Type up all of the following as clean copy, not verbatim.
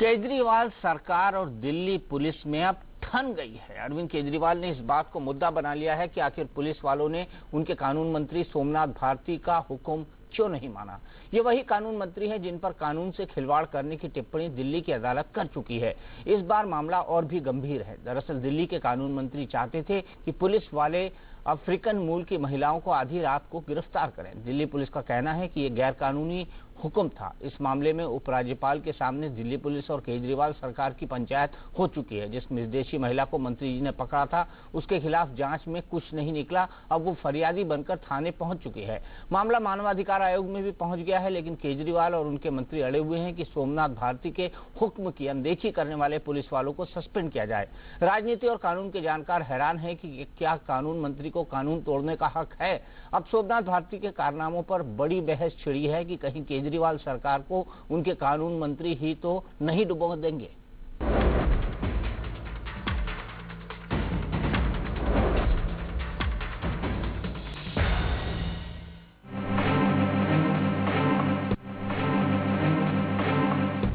केजरीवाल सरकार और दिल्ली पुलिस में अब ठन गई है। अरविंद केजरीवाल ने इस बात को मुद्दा बना लिया है कि आखिर पुलिस वालों ने उनके कानून मंत्री सोमनाथ भारती का हुक्म क्यों नहीं माना। ये वही कानून मंत्री हैं जिन पर कानून से खिलवाड़ करने की टिप्पणी दिल्ली की अदालत कर चुकी है। इस बार मामला और भी गंभीर है। दरअसल दिल्ली के कानून मंत्री चाहते थे कि पुलिस वाले अफ्रीकन मूल की महिलाओं को आधी रात को गिरफ्तार करें। दिल्ली पुलिस का कहना है कि यह गैर कानूनी हुक्म था। इस मामले में उपराज्यपाल के सामने दिल्ली पुलिस और केजरीवाल सरकार की पंचायत हो चुकी है। जिस विदेशी महिला को मंत्री जी ने पकड़ा था उसके खिलाफ जांच में कुछ नहीं निकला। अब वो फरियादी बनकर थाने पहुंच चुकी है। मामला मानवाधिकार आयोग में भी पहुंच गया है, लेकिन केजरीवाल और उनके मंत्री अड़े हुए हैं कि सोमनाथ भारती के हुक्म की अनदेखी करने वाले पुलिस वालों को सस्पेंड किया जाए। राजनीति और कानून के जानकार हैरान है कि क्या कानून मंत्री को कानून तोड़ने का हक है। अब सोमनाथ भारती के कारनामों पर बड़ी बहस छिड़ी है कि कहीं केजरीवाल सरकार को उनके कानून मंत्री ही तो नहीं डुबो देंगे।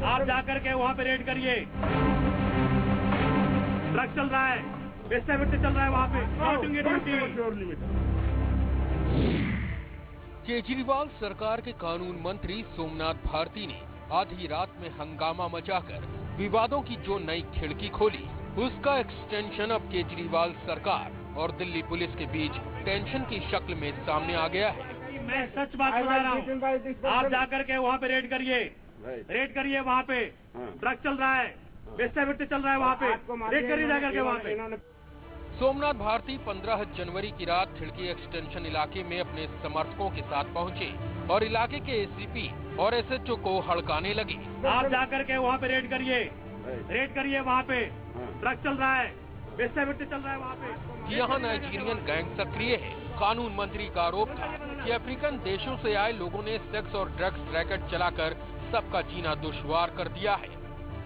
आप जाकर के वहां पे रेड करिए। ड्रग चल रहा है, वेस्टावर्टी चल रहा है वहां पे। केजरीवाल सरकार के कानून मंत्री सोमनाथ भारती ने आधी रात में हंगामा मचाकर विवादों की जो नई खिड़की खोली, उसका एक्सटेंशन अब केजरीवाल सरकार और दिल्ली पुलिस के बीच टेंशन की शक्ल में सामने आ गया है। मैं सच बात बता रहा हूँ। आप जाकर के वहाँ पे रेड करिए वहाँ पे। ड्रग चल रहा है, वेस्टावर्टी चल रहा है वहाँ पे। रेड करिए जाकर के वहाँ पे। सोमनाथ भारती 15 जनवरी की रात खिड़की एक्सटेंशन इलाके में अपने समर्थकों के साथ पहुंचे और इलाके के एसीपी और एसएचओ को हड़काने लगे। आप जाकर के वहाँ पे रेड करिए वहाँ पे। ड्रग चल रहा है, वेस्टावर्टी चल रहा है वहाँ पे। यहाँ नाइजीरियन गैंग सक्रिय है। कानून मंत्री का आरोप था कि अफ्रीकन देशों से आए लोगों ने सेक्स और ड्रग्स रैकेट चलाकर सबका जीना दुश्वार कर दिया है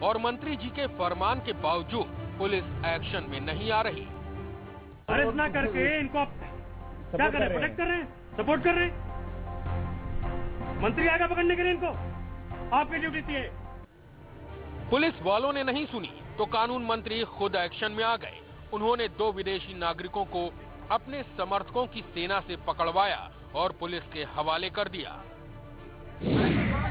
और मंत्री जी के फरमान के बावजूद पुलिस एक्शन में नहीं आ रही। अरेस्ट ना करके इनको क्या कर रहे हैं? प्रोटेक्ट कर रहे हैं, सपोर्ट कर रहे हैं। मंत्री आगे पकड़ने के लिए इनको आपकी ड्यूटी थी। पुलिस वालों ने नहीं सुनी तो कानून मंत्री खुद एक्शन में आ गए। उन्होंने 2 विदेशी नागरिकों को अपने समर्थकों की सेना से पकड़वाया और पुलिस के हवाले कर दिया।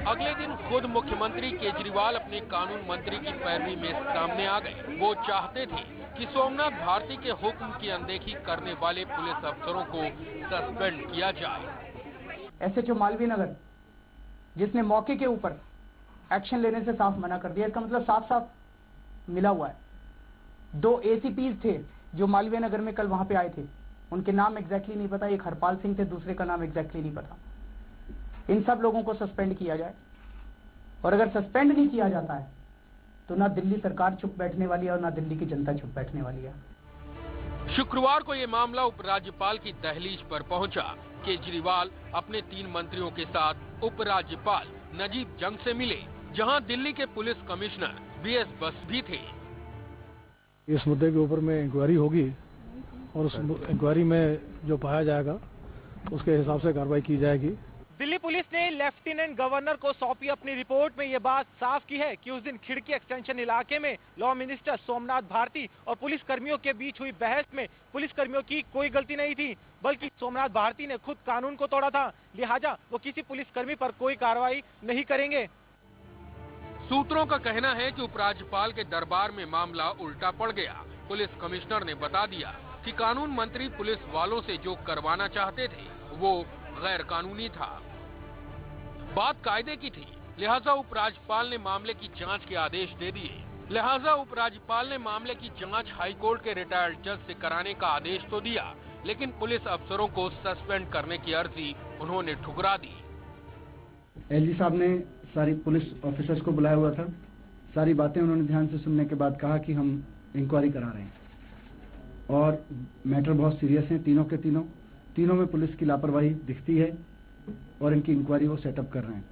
अगले दिन खुद मुख्यमंत्री केजरीवाल अपने कानून मंत्री की पैरवी में सामने आ गए। वो चाहते थे कि सोमनाथ भारती के हुक्म की अनदेखी करने वाले पुलिस अफसरों को सस्पेंड किया जाए। एसएचओ मालवीय नगर जिसने मौके के ऊपर एक्शन लेने से साफ मना कर दिया, इसका मतलब साफ साफ मिला हुआ है। 2 एसीपीज थे जो मालवीय नगर में कल वहां पे आए थे, उनके नाम एग्जैक्टली नहीं पता। एक हरपाल सिंह थे, दूसरे का नाम एग्जैक्टली नहीं पता। इन सब लोगों को सस्पेंड किया जाए और अगर सस्पेंड नहीं किया जाता है तो ना दिल्ली सरकार चुप बैठने वाली है और ना दिल्ली की जनता चुप बैठने वाली है। शुक्रवार को ये मामला उपराज्यपाल की दहलीज पर पहुंचा। केजरीवाल अपने 3 मंत्रियों के साथ उपराज्यपाल नजीब जंग से मिले, जहां दिल्ली के पुलिस कमिश्नर बीएस बस भी थे। इस मुद्दे के ऊपर में इंक्वायरी होगी और उस इंक्वायरी में जो पाया जाएगा उसके हिसाब से कार्रवाई की जाएगी। दिल्ली पुलिस ने लेफ्टिनेंट गवर्नर को सौंपी अपनी रिपोर्ट में ये बात साफ की है कि उस दिन खिड़की एक्सटेंशन इलाके में लॉ मिनिस्टर सोमनाथ भारती और पुलिस कर्मियों के बीच हुई बहस में पुलिस कर्मियों की कोई गलती नहीं थी, बल्कि सोमनाथ भारती ने खुद कानून को तोड़ा था। लिहाजा वो किसी पुलिसकर्मी पर कोई कार्रवाई नहीं करेंगे। सूत्रों का कहना है कि उपराज्यपाल के दरबार में मामला उल्टा पड़ गया। पुलिस कमिश्नर ने बता दिया कि कानून मंत्री पुलिस वालों से जो करवाना चाहते थे वो गैर कानूनी था। बात कायदे की थी, लिहाजा उपराज्यपाल ने मामले की जांच के आदेश दे दिए। मामले की जांच हाईकोर्ट के रिटायर्ड जज से कराने का आदेश तो दिया, लेकिन पुलिस अफसरों को सस्पेंड करने की अर्जी उन्होंने ठुकरा दी। एलजी साहब ने सारी पुलिस ऑफिसर्स को बुलाया हुआ था। सारी बातें उन्होंने ध्यान से सुनने के बाद कहा कि हम इंक्वायरी करा रहे हैं और मैटर बहुत सीरियस है। तीनों के तीनों में पुलिस की लापरवाही दिखती है और इनकी इंक्वायरी वो सेटअप कर रहे हैं।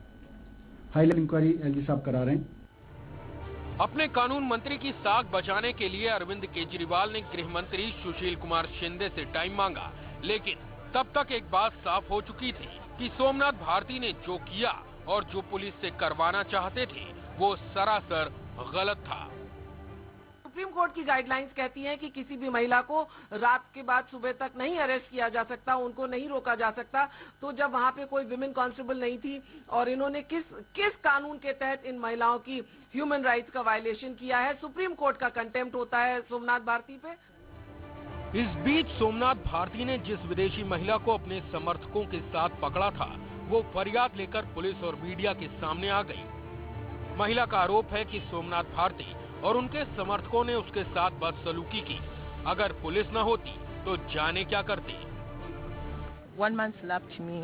हाई लेवल इंक्वायरी एलजी साहब करा रहे हैं। अपने कानून मंत्री की साख बचाने के लिए अरविंद केजरीवाल ने गृह मंत्री सुशील कुमार शिंदे से टाइम मांगा, लेकिन तब तक एक बात साफ हो चुकी थी कि सोमनाथ भारती ने जो किया और जो पुलिस से करवाना चाहते थे वो सरासर गलत था। सुप्रीम कोर्ट की गाइडलाइंस कहती हैं कि किसी भी महिला को रात के बाद सुबह तक नहीं अरेस्ट किया जा सकता, उनको नहीं रोका जा सकता। तो जब वहां पे कोई विमेन कांस्टेबल नहीं थी और इन्होंने किस कानून के तहत इन महिलाओं की ह्यूमन राइट्स का वायलेशन किया है? सुप्रीम कोर्ट का कंटेम्प्ट होता है सोमनाथ भारती पे। इस बीच सोमनाथ भारती ने जिस विदेशी महिला को अपने समर्थकों के साथ पकड़ा था, वो फरियाद लेकर पुलिस और मीडिया के सामने आ गई। महिला का आरोप है कि सोमनाथ भारती और उनके समर्थकों ने उसके साथ बदसलूकी की। अगर पुलिस न होती तो जाने क्या करते। One man slapped me.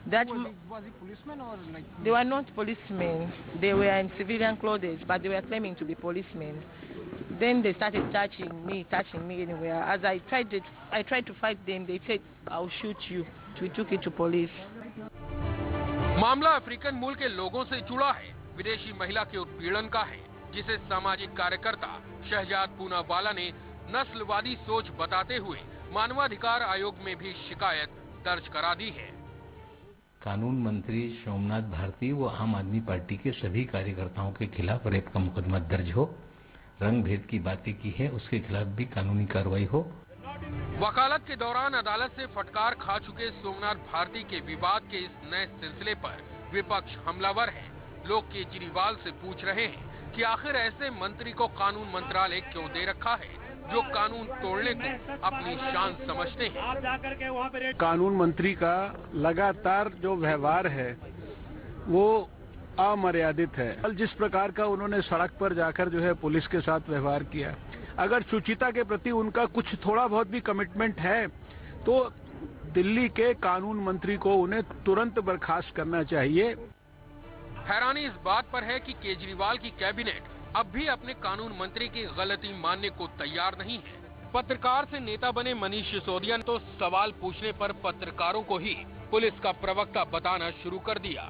That was he policeman or like? They were not policemen. They were in civilian clothes, but they were claiming to be policemen. Then they started touching me anywhere. As I tried to fight them. They said, "I'll shoot you." We took it to police. मामला African मूल के लोगों से जुड़ा है। विदेशी महिला के उत्पीड़न का है, जिसे सामाजिक कार्यकर्ता शहजाद पूनावाला ने नस्लवादी सोच बताते हुए मानवाधिकार आयोग में भी शिकायत दर्ज करा दी है। कानून मंत्री सोमनाथ भारती व आम आदमी पार्टी के सभी कार्यकर्ताओं के खिलाफ रेप का मुकदमा दर्ज हो। रंग भेद की बातें की है, उसके खिलाफ भी कानूनी कार्रवाई हो। वकालत के दौरान अदालत से फटकार खा चुके सोमनाथ भारती के विवाद के इस नए सिलसिले पर विपक्ष हमलावर है। लोग केजरीवाल से पूछ रहे हैं कि आखिर ऐसे मंत्री को कानून मंत्रालय क्यों दे रखा है, जो कानून तोड़ने को अपनी शान समझते हैं। आप जाकर के वहाँ पे कानून मंत्री का लगातार जो व्यवहार है वो अमर्यादित है। जिस प्रकार का उन्होंने सड़क पर जाकर जो है पुलिस के साथ व्यवहार किया, अगर शुचिता के प्रति उनका कुछ थोड़ा बहुत भी कमिटमेंट है तो दिल्ली के कानून मंत्री को उन्हें तुरंत बर्खास्त करना चाहिए। हैरानी इस बात पर है कि केजरीवाल की कैबिनेट अब भी अपने कानून मंत्री की गलती मानने को तैयार नहीं है। पत्रकार से नेता बने मनीष सिसोदिया ने तो सवाल पूछने पर पत्रकारों को ही पुलिस का प्रवक्ता बताना शुरू कर दिया।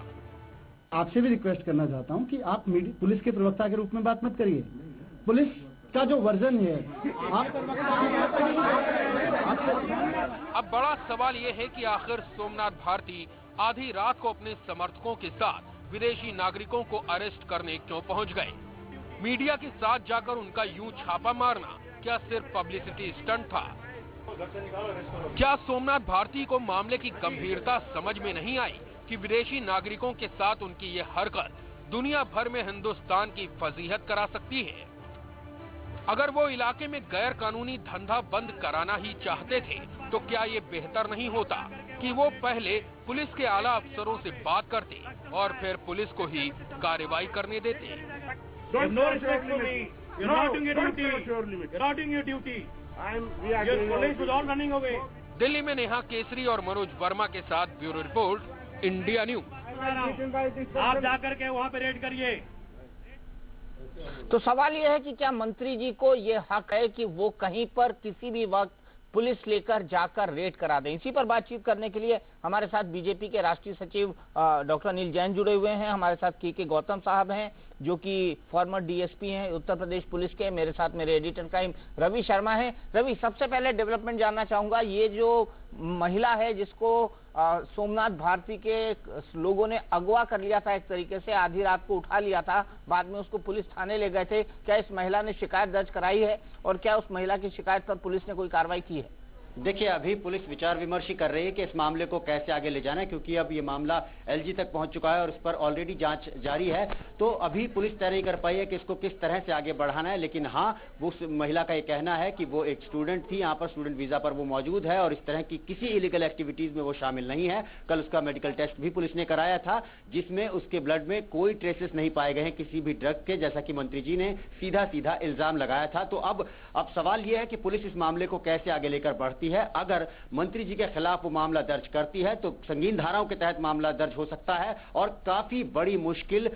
आपसे भी रिक्वेस्ट करना चाहता हूं कि आप पुलिस के प्रवक्ता के रूप में बात मत करिए। पुलिस का जो वर्जन है अब बड़ा सवाल ये है कि आखिर सोमनाथ भारती आधी रात को अपने समर्थकों के साथ विदेशी नागरिकों को अरेस्ट करने क्यों पहुंच गए? मीडिया के साथ जाकर उनका यूं छापा मारना क्या सिर्फ पब्लिसिटी स्टंट था? क्या सोमनाथ भारती को मामले की गंभीरता समझ में नहीं आई कि विदेशी नागरिकों के साथ उनकी ये हरकत दुनिया भर में हिंदुस्तान की फजीहत करा सकती है? अगर वो इलाके में गैर कानूनी धंधा बंद कराना ही चाहते थे तो क्या ये बेहतर नहीं होता कि वो पहले पुलिस के आला अफसरों से बात करते और फिर पुलिस को ही कार्रवाई करने देते? दिल्ली में नेहा केसरी और मनोज वर्मा के साथ ब्यूरो रिपोर्ट, इंडिया न्यूज। आप जाकर के वहाँ पे रेड करिए। तो सवाल यह है कि क्या मंत्री जी को ये हक है कि वो कहीं पर किसी भी वक्त पुलिस लेकर जाकर रेड करा दें? इसी पर बातचीत करने के लिए हमारे साथ बीजेपी के राष्ट्रीय सचिव डॉक्टर अनिल जैन जुड़े हुए हैं। हमारे साथ के गौतम साहब हैं जो कि फॉर्मर डीएसपी हैं उत्तर प्रदेश पुलिस के। मेरे साथ मेरे एडिटर टाइम रवि शर्मा हैं। रवि, सबसे पहले डेवलपमेंट जानना चाहूंगा, ये जो महिला है जिसको सोमनाथ भारती के लोगों ने अगवा कर लिया था, एक तरीके से आधी रात को उठा लिया था, बाद में उसको पुलिस थाने ले गए थे, क्या इस महिला ने शिकायत दर्ज कराई है और क्या उस महिला की शिकायत पर पुलिस ने कोई कार्रवाई की है? देखिए, अभी पुलिस विचार विमर्श कर रही है कि इस मामले को कैसे आगे ले जाना है, क्योंकि अब ये मामला एलजी तक पहुंच चुका है और इस पर ऑलरेडी जांच जारी है। तो अभी पुलिस तय नहीं कर पाई है कि इसको किस तरह से आगे बढ़ाना है। लेकिन हाँ, वो महिला का ये कहना है कि वो एक स्टूडेंट थी, यहाँ पर स्टूडेंट वीजा पर वो मौजूद है और इस तरह की किसी इलीगल एक्टिविटीज में वो शामिल नहीं है। कल उसका मेडिकल टेस्ट भी पुलिस ने कराया था, जिसमें उसके ब्लड में कोई ट्रेसेस नहीं पाए गए हैं किसी भी ड्रग के, जैसा कि मंत्री जी ने सीधा सीधा इल्जाम लगाया था। तो अब सवाल यह है कि पुलिस इस मामले को कैसे आगे लेकर बढ़ती है। अगर मंत्री जी के खिलाफ वो मामला दर्ज करती है तो संगीन धाराओं के तहत मामला दर्ज हो सकता है और काफी बड़ी मुश्किल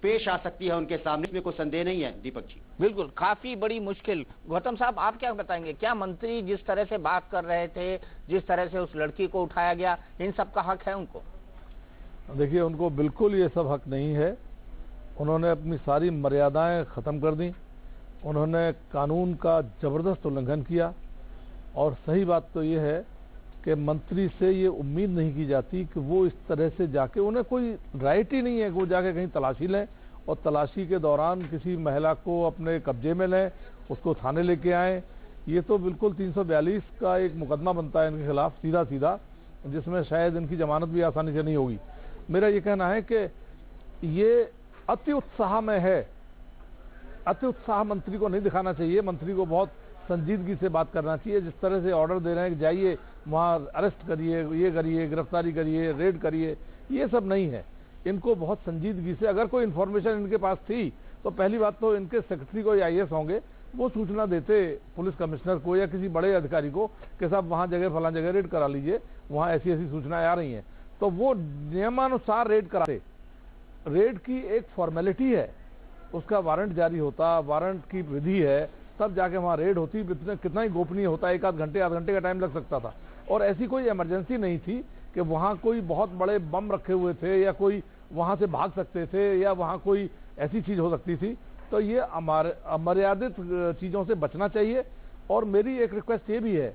पेश आ सकती है उनके सामने, इसमें कोई संदेह नहीं है। दीपक जी, बिल्कुल, काफी बड़ी मुश्किल। गौतम साहब, आप क्या बताएंगे? क्या मंत्री जिस तरह से बात कर रहे थे, जिस तरह से उस लड़की को उठाया गया, इन सब का हक है उनको? देखिए, उनको बिल्कुल ये सब हक नहीं है। उन्होंने अपनी सारी मर्यादाएं खत्म कर दी, उन्होंने कानून का जबरदस्त उल्लंघन किया। और सही बात तो ये है कि मंत्री से ये उम्मीद नहीं की जाती कि वो इस तरह से जाके, उन्हें कोई राइट ही नहीं है कि वो जाके कहीं तलाशी लें और तलाशी के दौरान किसी महिला को अपने कब्जे में लें, उसको थाने लेके आएं। ये तो बिल्कुल 342 का एक मुकदमा बनता है इनके खिलाफ सीधा सीधा, जिसमें शायद इनकी जमानत भी आसानी से नहीं होगी। मेरा ये कहना है कि ये अति उत्साह में है, अति उत्साह मंत्री को नहीं दिखाना चाहिए। मंत्री को बहुत संजीदगी से बात करना चाहिए। जिस तरह से ऑर्डर दे रहे हैं कि जाइए वहां अरेस्ट करिए, ये करिए, गिरफ्तारी करिए, रेड करिए, ये सब नहीं है। इनको बहुत संजीदगी से, अगर कोई इन्फॉर्मेशन इनके पास थी तो पहली बात तो इनके सेक्रेटरी को या IAS होंगे, वो सूचना देते पुलिस कमिश्नर को या किसी बड़े अधिकारी को कि साहब वहां जगह फलां जगह रेड करा लीजिए, वहां ऐसी ऐसी सूचनाएं आ रही हैं, तो वो नियमानुसार रेड कराते। रेड की एक फॉर्मेलिटी है, उसका वारंट जारी होता, वारंट की विधि है, तब जाके वहां रेड होती। कितना ही गोपनीय होता, एक आध घंटे का टाइम लग सकता था। और ऐसी कोई इमरजेंसी नहीं थी कि वहां कोई बहुत बड़े बम रखे हुए थे या कोई वहां से भाग सकते थे या वहां कोई ऐसी चीज हो सकती थी। तो ये अमर्यादित चीजों से बचना चाहिए। और मेरी एक रिक्वेस्ट ये भी है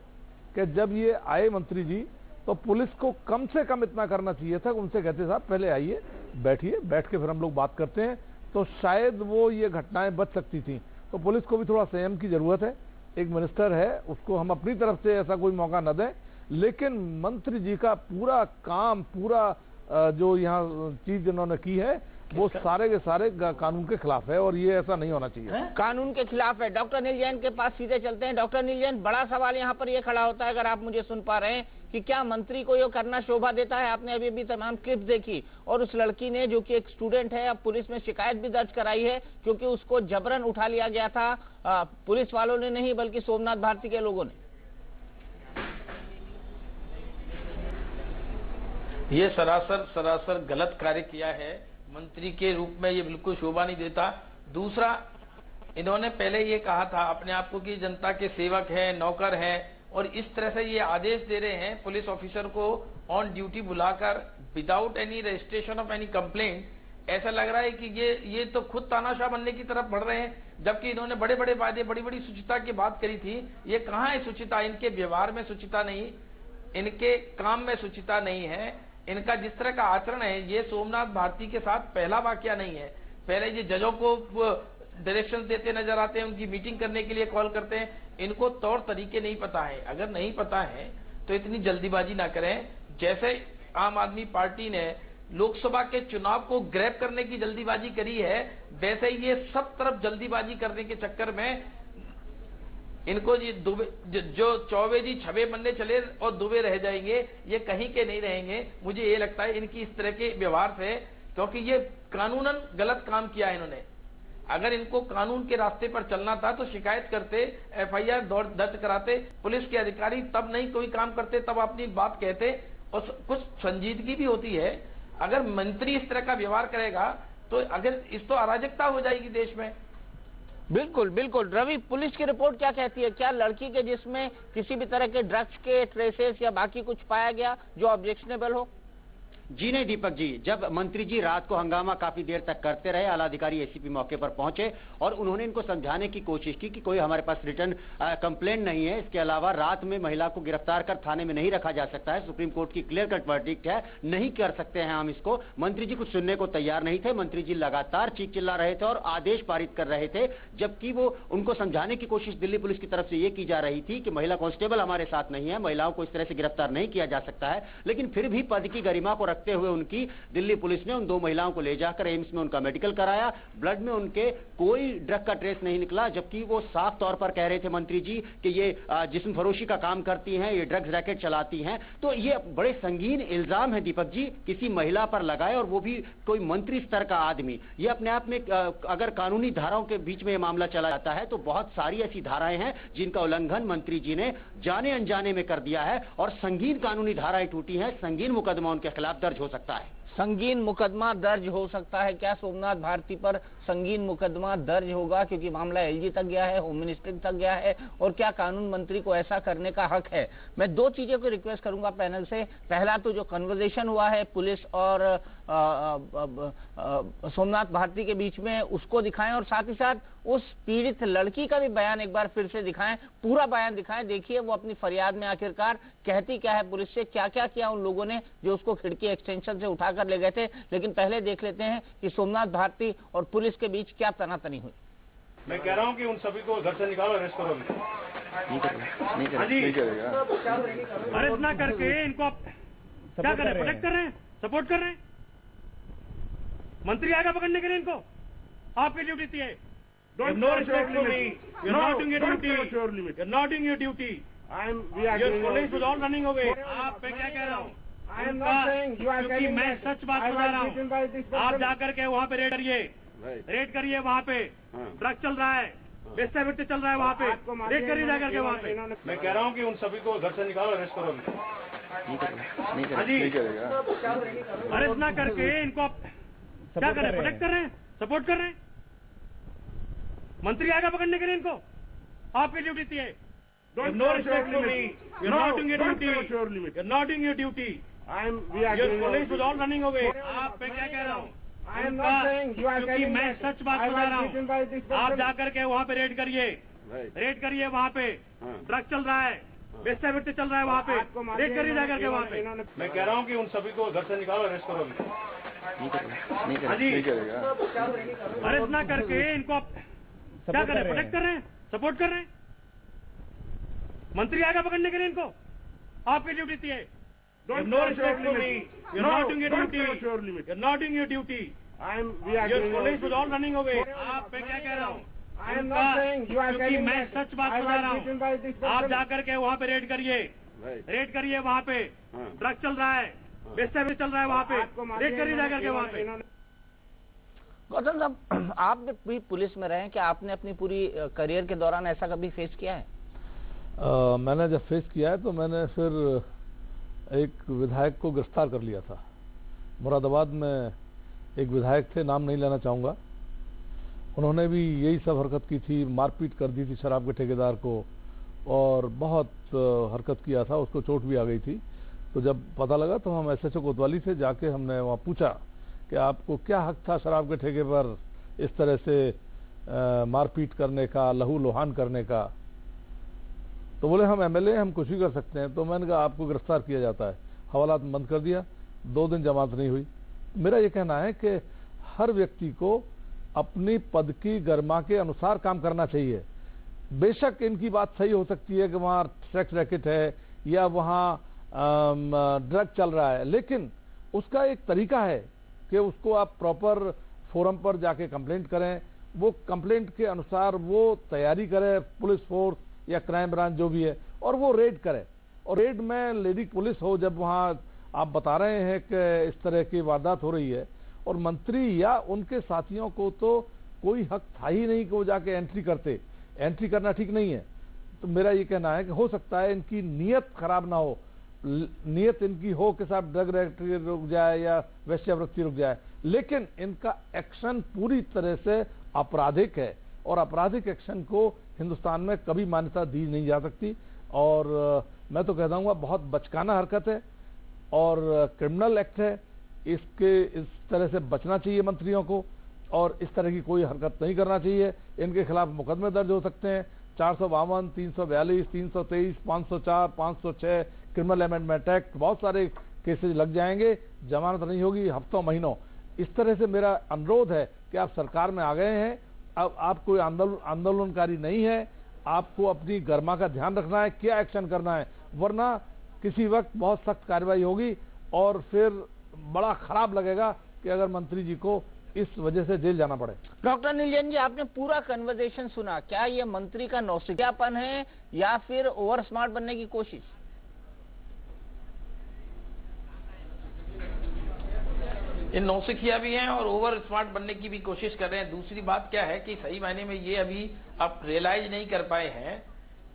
कि जब ये आए मंत्री जी, तो पुलिस को कम से कम इतना करना चाहिए था, उनसे कहते साहब पहले आइए, बैठिए, बैठ के फिर हम लोग बात करते हैं, तो शायद वो ये घटनाएं बच सकती थी। तो पुलिस को भी थोड़ा संयम की जरूरत है। एक मिनिस्टर है, उसको हम अपनी तरफ से ऐसा कोई मौका न दें, लेकिन मंत्री जी का पूरा काम, पूरा जो यहाँ चीज जिन्होंने की है, वो सारे के सारे कानून के खिलाफ है और ये ऐसा नहीं होना चाहिए। कानून के खिलाफ है। डॉक्टर नील जैन के पास सीधे चलते हैं। डॉक्टर नील जैन, बड़ा सवाल यहाँ पर ये खड़ा होता है, अगर आप मुझे सुन पा रहे हैं, कि क्या मंत्री को ये करना शोभा देता है? आपने अभी भी तमाम क्लिप्स देखी और उस लड़की ने, जो कि एक स्टूडेंट है, अब पुलिस में शिकायत भी दर्ज कराई है क्योंकि उसको जबरन उठा लिया गया था। पुलिस वालों ने नहीं बल्कि सोमनाथ भारती के लोगों ने। ये सरासर गलत कार्य किया है। मंत्री के रूप में ये बिल्कुल शोभा नहीं देता। दूसरा, इन्होंने पहले ये कहा था अपने आप को कि जनता के सेवक हैं, नौकर हैं, और इस तरह से ये आदेश दे रहे हैं पुलिस ऑफिसर को ऑन ड्यूटी बुलाकर without any registration of any complaint. ऐसा लग रहा है कि ये तो खुद तानाशाह बनने की तरफ बढ़ रहे हैं, जबकि इन्होंने बड़े बड़े वादे, बड़ी बड़ी शुचिता की बात करी थी। ये कहाँ है शुचिता? इनके व्यवहार में शुचिता नहीं, इनके काम में शुचिता नहीं है, इनका जिस तरह का आचरण है, ये सोमनाथ भारती के साथ पहला वाकया नहीं है। पहले ये जजों को डायरेक्शन देते नजर आते हैं, उनकी मीटिंग करने के लिए कॉल करते हैं। इनको तौर तरीके नहीं पता है। अगर नहीं पता है तो इतनी जल्दीबाजी ना करें। जैसे आम आदमी पार्टी ने लोकसभा के चुनाव को ग्रैब करने की जल्दीबाजी करी है, वैसे ये सब तरफ जल्दीबाजी करने के चक्कर में इनको जो चौबे जी छबे बनने चले और दुबे रह जाएंगे, ये कहीं के नहीं रहेंगे। मुझे ये लगता है इनकी इस तरह के व्यवहार से, क्योंकि ये कानूनन गलत काम किया है इन्होंने। अगर इनको कानून के रास्ते पर चलना था तो शिकायत करते, FIR दर्ज कराते, पुलिस के अधिकारी तब नहीं कोई काम करते, तब अपनी बात कहते और कुछ संजीदगी भी होती है। अगर मंत्री इस तरह का व्यवहार करेगा तो तो अराजकता हो जाएगी देश में। बिल्कुल बिल्कुल। रवि, पुलिस की रिपोर्ट क्या कहती है? क्या लड़की के जिसमें किसी भी तरह के ड्रग्स के ट्रेसेस या बाकी कुछ पाया गया जो ऑब्जेक्शनेबल हो? जी नहीं दीपक जी, जब मंत्री जी रात को हंगामा काफी देर तक करते रहे, आला अधिकारी ACP मौके पर पहुंचे और उन्होंने इनको समझाने की कोशिश की कि कोई हमारे पास रिटर्न कंप्लेंट नहीं है, इसके अलावा रात में महिला को गिरफ्तार कर थाने में नहीं रखा जा सकता है, सुप्रीम कोर्ट की क्लियर कट वर्डिक्ट है, नहीं कर सकते हैं हम इसको। मंत्री जी कुछ सुनने को तैयार नहीं थे। मंत्री जी लगातार चीख चिल्ला रहे थे और आदेश पारित कर रहे थे, जबकि वो उनको समझाने की कोशिश दिल्ली पुलिस की तरफ से ये की जा रही थी कि महिला कांस्टेबल हमारे साथ नहीं है, महिलाओं को इस तरह से गिरफ्तार नहीं किया जा सकता है। लेकिन फिर भी पद की गरिमा को रखते हुए उनकी दिल्ली पुलिस ने उन दो महिलाओं को ले जाकर एम्स में उनका मेडिकल कराया। ब्लड में उनके कोई ड्रग का ट्रेस नहीं निकला, जबकि वो साफ तौर पर कह रहे थे मंत्री जी कि ये जिस्म फरोशी का काम करती हैं, ये ड्रग्स रैकेट चलाती हैं। तो ये बड़े संगीन इल्जाम है दीपक जी किसी महिला पर लगाए, और वो भी कोई मंत्री स्तर का आदमी। ये अपने आप में अगर कानूनी धाराओं के बीच में ये मामला चला जाता है तो बहुत सारी ऐसी धाराएं हैं जिनका उल्लंघन मंत्री जी ने जाने अनजाने में कर दिया है, और संगीन कानूनी धाराएं टूटी हैं, संगीन मुकदमा उनके खिलाफ दर्ज हो सकता है। संगीन मुकदमा दर्ज हो सकता है। क्या सोमनाथ भारती पर संगीन मुकदमा दर्ज होगा? क्योंकि मामला LG तक गया है, होम मिनिस्ट्री तक गया है, और क्या कानून मंत्री को ऐसा करने का हक है? मैं दो चीजों को रिक्वेस्ट करूंगा पैनल से। पहला तो जो कन्वर्सेशन हुआ है पुलिस और सोमनाथ भारती के बीच में, उसको दिखाएं, और साथ ही साथ उस पीड़ित लड़की का भी बयान एक बार फिर से दिखाएं, पूरा बयान दिखाएं। देखिए वो अपनी फरियाद में आखिरकार कहती क्या है, पुलिस से क्या क्या किया उन लोगों ने जो उसको खिड़की एक्सटेंशन से उठाकर कर ले गए थे। लेकिन पहले देख लेते हैं कि सोमनाथ भारती और पुलिस के बीच क्या तनातनी हुई। मैं कह रहा हूं कि उन सभी को घर से निकालो, अरेस्ट करो। नहीं करेगा। अरेस्ट ना करके इनको क्या कर रहे हैं? प्रोटेक्ट कर रहे हैं, सपोर्ट कर रहे हैं। मंत्री आएगा पकड़ने के लिए इनको, आपकी ड्यूटी थी। No respect for me. You're not doing your duty. You're not doing your duty. Your police was all running away. आप मैं क्या कह रहा हूँ? क्योंकि मैं सच बात बता रहा हूँ। आप जाकर के वहाँ पे रेड करिए वहाँ पे ड्रग चल रहा है, बेस्ता चल रहा है वहाँ पे, रेड करिए जाकर के वहाँ पे। मैं कह रहा हूँ कि उन सभी को घर से निकालो, अरेस्ट करो। नहीं करेगा। अरेस्ट ना करके इनको क्या कर रहे हैं? प्रोटेक्ट कर रहे हैं, सपोर्ट कर रहे हैं। मंत्री आएगा पकड़ने के लिए इनको, आपकी ड्यूटी थी। No respect for me. You're not doing your duty. You're not doing your duty. Your police was all running away. आप मैं क्या कह रहा हूँ? क्योंकि मैं सच बात बता रहा हूँ। आप जाकर के वहाँ पे रेड करिए वहाँ पे ड्रग चल रहा है, बेस्ता चल रहा है वहाँ पे, रेड करिए जाकर के वहाँ पे। मैं कह रहा हूँ कि उन सभी को घर से निकालो, अरेस्ट करो। नहीं करेगा। अरेस्ट ना करके इनको क्या कर रहे हैं? प्रोटेक्ट कर रहे हैं, सपोर्ट कर रहे हैं। मंत्री आएगा पकड़ने के लिए इनको, आपकी ड्यूटी थी। No respect for me. You're not doing your duty. You're not doing your duty. Your police was all running away. आप मैं क्या कह रहा हूँ? क्योंकि मैं सच बात बता रहा हूँ। आप जाकर के वहाँ पे रेड करिए वहाँ पे ड्रग चल रहा है, बेस्ता चल रहा है वहाँ पे, रेड करिए जाकर के वहाँ पे। गौतम साहब, आप भी पुलिस में रहे, क्या आपने अपनी पूरी करियर के दौरान ऐसा कभी फेस किया है? मैंने जब फेस किया है तो मैंने फिर एक विधायक को गिरफ्तार कर लिया था। मुरादाबाद में एक विधायक थे, नाम नहीं लेना चाहूँगा, उन्होंने भी यही सब हरकत की थी, मारपीट कर दी थी शराब के ठेकेदार को और बहुत हरकत किया था, उसको चोट भी आ गई थी। तो जब पता लगा तो हम SHO कोतवाली से जाके हमने वहाँ पूछा कि आपको क्या हक था शराब के ठेके पर इस तरह से मारपीट करने का, लहू लुहान करने का। तो बोले हम MLA, हम कुछ भी कर सकते हैं। तो मैंने कहा आपको गिरफ्तार किया जाता है। हवालात बंद कर दिया, 2 दिन जमानत नहीं हुई। मेरा ये कहना है कि हर व्यक्ति को अपनी पद की गरिमा के अनुसार काम करना चाहिए। बेशक इनकी बात सही हो सकती है कि वहाँ सेक्स रैकेट है या वहाँ ड्रग चल रहा है, लेकिन उसका एक तरीका है कि उसको आप प्रॉपर फोरम पर जाके कंप्लेंट करें, वो कंप्लेंट के अनुसार वो तैयारी करे, पुलिस फोर्स या क्राइम ब्रांच जो भी है, और वो रेड करे। और रेड में लेडी पुलिस हो, जब वहाँ आप बता रहे हैं कि इस तरह की वारदात हो रही है और मंत्री या उनके साथियों को तो कोई हक था ही नहीं कि वो जाके एंट्री करते। एंट्री करना ठीक नहीं है। तो मेरा ये कहना है कि हो सकता है इनकी नीयत खराब ना हो, नीयत इनकी हो कि साहब ड्रग रैकेट रुक जाए या वेश्यावृत्ति रुक जाए, लेकिन इनका एक्शन पूरी तरह से आपराधिक है और आपराधिक एक्शन को हिंदुस्तान में कभी मान्यता दी नहीं जा सकती। और मैं तो कहता हूँ बहुत बचकाना हरकत है और क्रिमिनल एक्ट है, इसके इस तरह से बचना चाहिए मंत्रियों को और इस तरह की कोई हरकत नहीं करना चाहिए। इनके खिलाफ मुकदमे दर्ज हो सकते हैं, 452, 342, 323, 504, 506 क्रिमिनल अमेंडमेंट एक्ट, बहुत सारे केसेज लग जाएंगे, जमानत नहीं होगी हफ्तों महीनों। इस तरह से मेरा अनुरोध है कि आप सरकार में आ गए हैं, अब आप कोई आंदोलनकारी नहीं है, आपको अपनी गरिमा का ध्यान रखना है, क्या एक्शन करना है, वरना किसी वक्त बहुत सख्त कार्रवाई होगी और फिर बड़ा खराब लगेगा कि अगर मंत्री जी को इस वजह से जेल जाना पड़े। डॉक्टर नीलजन जी, आपने पूरा कन्वर्सेशन सुना, क्या ये मंत्री का नौसिखियापन है या फिर ओवर स्मार्ट बनने की कोशिश? ये नौसिखिया भी हैं और ओवर स्मार्ट बनने की भी कोशिश कर रहे हैं। दूसरी बात क्या है कि सही मायने में ये अभी आप रियलाइज नहीं कर पाए हैं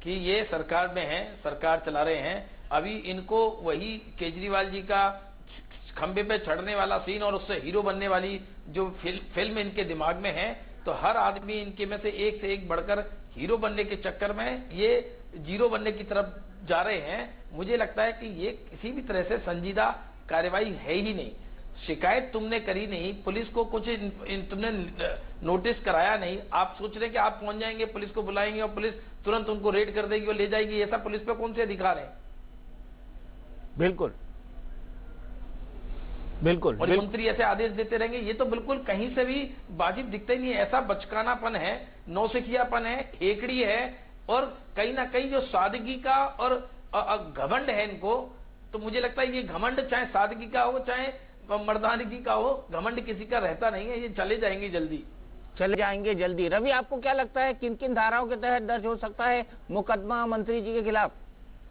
कि ये सरकार में है, सरकार चला रहे हैं। अभी इनको वही केजरीवाल जी का खंबे पे चढ़ने वाला सीन और उससे हीरो बनने वाली जो फिल्म इनके दिमाग में है, तो हर आदमी इनके में से एक बढ़कर हीरो बनने के चक्कर में ये जीरो बनने की तरफ जा रहे हैं। मुझे लगता है कि ये किसी भी तरह से संजीदा कार्रवाई है ही नहीं। शिकायत तुमने करी नहीं, पुलिस को कुछ तुमने नोटिस कराया नहीं, आप सोच रहे कि आप पहुंच जाएंगे, पुलिस को बुलाएंगे और पुलिस तुरंत उनको रेड कर देगी और ले जाएगी। ऐसा पुलिस पे कौन से अधिकार है? बिल्कुल। बिल्कुल, और मंत्री ऐसे आदेश देते रहेंगे, ये तो बिल्कुल कहीं से भी वाजिब दिखता ही नहीं है। ऐसा बचकानापन है, नौसिखियापन है, हेकड़ी है, और कहीं ना कहीं जो सादगी का और घमंड है इनको, तो मुझे लगता है ये घमंड चाहे सादगी का हो चाहे मर्दानगी का हो, घमंड किसी का रहता नहीं है। ये चले जाएंगे जल्दी। रवि, आपको क्या लगता है किन किन धाराओं के तहत दर्ज हो सकता है मुकदमा मंत्री जी के खिलाफ?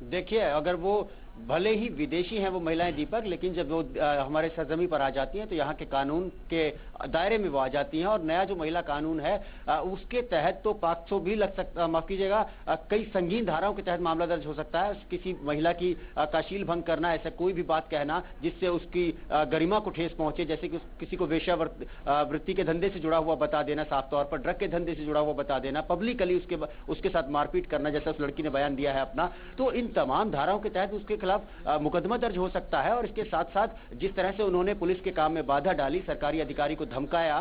देखिए, अगर वो भले ही विदेशी हैं वो महिलाएं दीपक, लेकिन जब वो हमारे सरजमी पर आ जाती हैं तो यहाँ के कानून के दायरे में वो आ जाती हैं। और नया जो महिला कानून है उसके तहत तो पॉक्सो भी लग सकता, माफ कीजिएगा, कई संगीन धाराओं के तहत मामला दर्ज हो सकता है। किसी महिला की काशील भंग करना, ऐसा कोई भी बात कहना जिससे उसकी गरिमा को ठेस पहुंचे, जैसे कि किसी को वेश्यावृत्ति के धंधे से जुड़ा हुआ बता देना, साफ तौर पर ड्रग के धंधे से जुड़ा हुआ बता देना, पब्लिकली उसके साथ मारपीट करना, जैसा उस लड़की ने बयान दिया है अपना, तो इन तमाम धाराओं के तहत उसके मुकदमा दर्ज हो सकता है। और इसके साथ साथ जिस तरह से उन्होंने पुलिस के काम में बाधा डाली, सरकारी अधिकारी को धमकाया,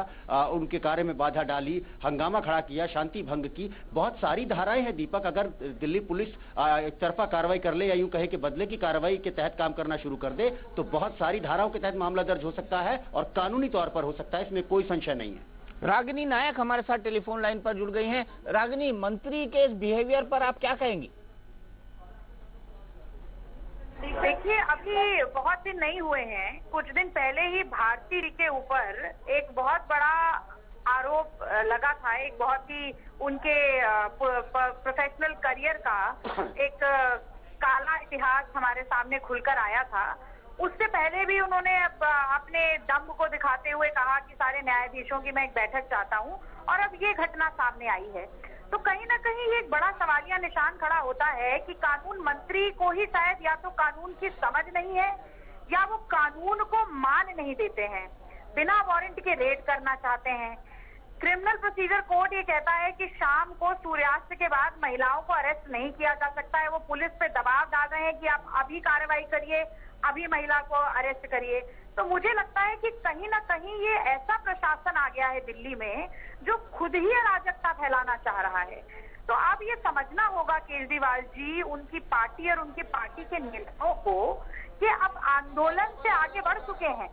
उनके कार्य में बाधा डाली, हंगामा खड़ा किया, शांति भंग की, बहुत सारी धाराएं हैं दीपक। अगर दिल्ली पुलिस एक तरफा कार्रवाई कर ले या यूं कहे कि बदले की कार्रवाई के तहत काम करना शुरू कर दे, तो बहुत सारी धाराओं के तहत मामला दर्ज हो सकता है और कानूनी तौर पर हो सकता है, इसमें कोई संशय नहीं है। रागिनी नायक हमारे साथ टेलीफोन लाइन पर जुड़ गई हैं। रागिनी, मंत्री के इस बिहेवियर पर आप क्या कहेंगी? देखिए, अभी बहुत दिन नहीं हुए हैं, कुछ दिन पहले ही भारती जी के ऊपर एक बहुत बड़ा आरोप लगा था, एक बहुत ही उनके प्रोफेशनल करियर का एक काला इतिहास हमारे सामने खुलकर आया था। उससे पहले भी उन्होंने अपने दम को दिखाते हुए कहा कि सारे न्यायाधीशों की मैं एक बैठक चाहता हूं, और अब ये घटना सामने आई है। तो कहीं ना कहीं ये एक बड़ा सवालिया निशान खड़ा होता है कि कानून मंत्री को ही शायद या तो कानून की समझ नहीं है या वो कानून को मान नहीं देते हैं, बिना वारंट के रेड करना चाहते हैं। क्रिमिनल प्रोसीजर कोड ये कहता है कि शाम को सूर्यास्त के बाद महिलाओं को अरेस्ट नहीं किया जा सकता है। वो पुलिस पे दबाव डाल रहे हैं कि आप अभी कार्रवाई करिए, अभी महिला को अरेस्ट करिए। तो मुझे लगता है कि कहीं ना कहीं ये ऐसा प्रशासन आ गया है दिल्ली में जो खुद ही अराजकता फैलाना चाह रहा है। तो अब ये समझना होगा केजरीवाल जी, उनकी पार्टी और उनकी पार्टी के नेताओं को कि अब आंदोलन से आगे बढ़ चुके हैं,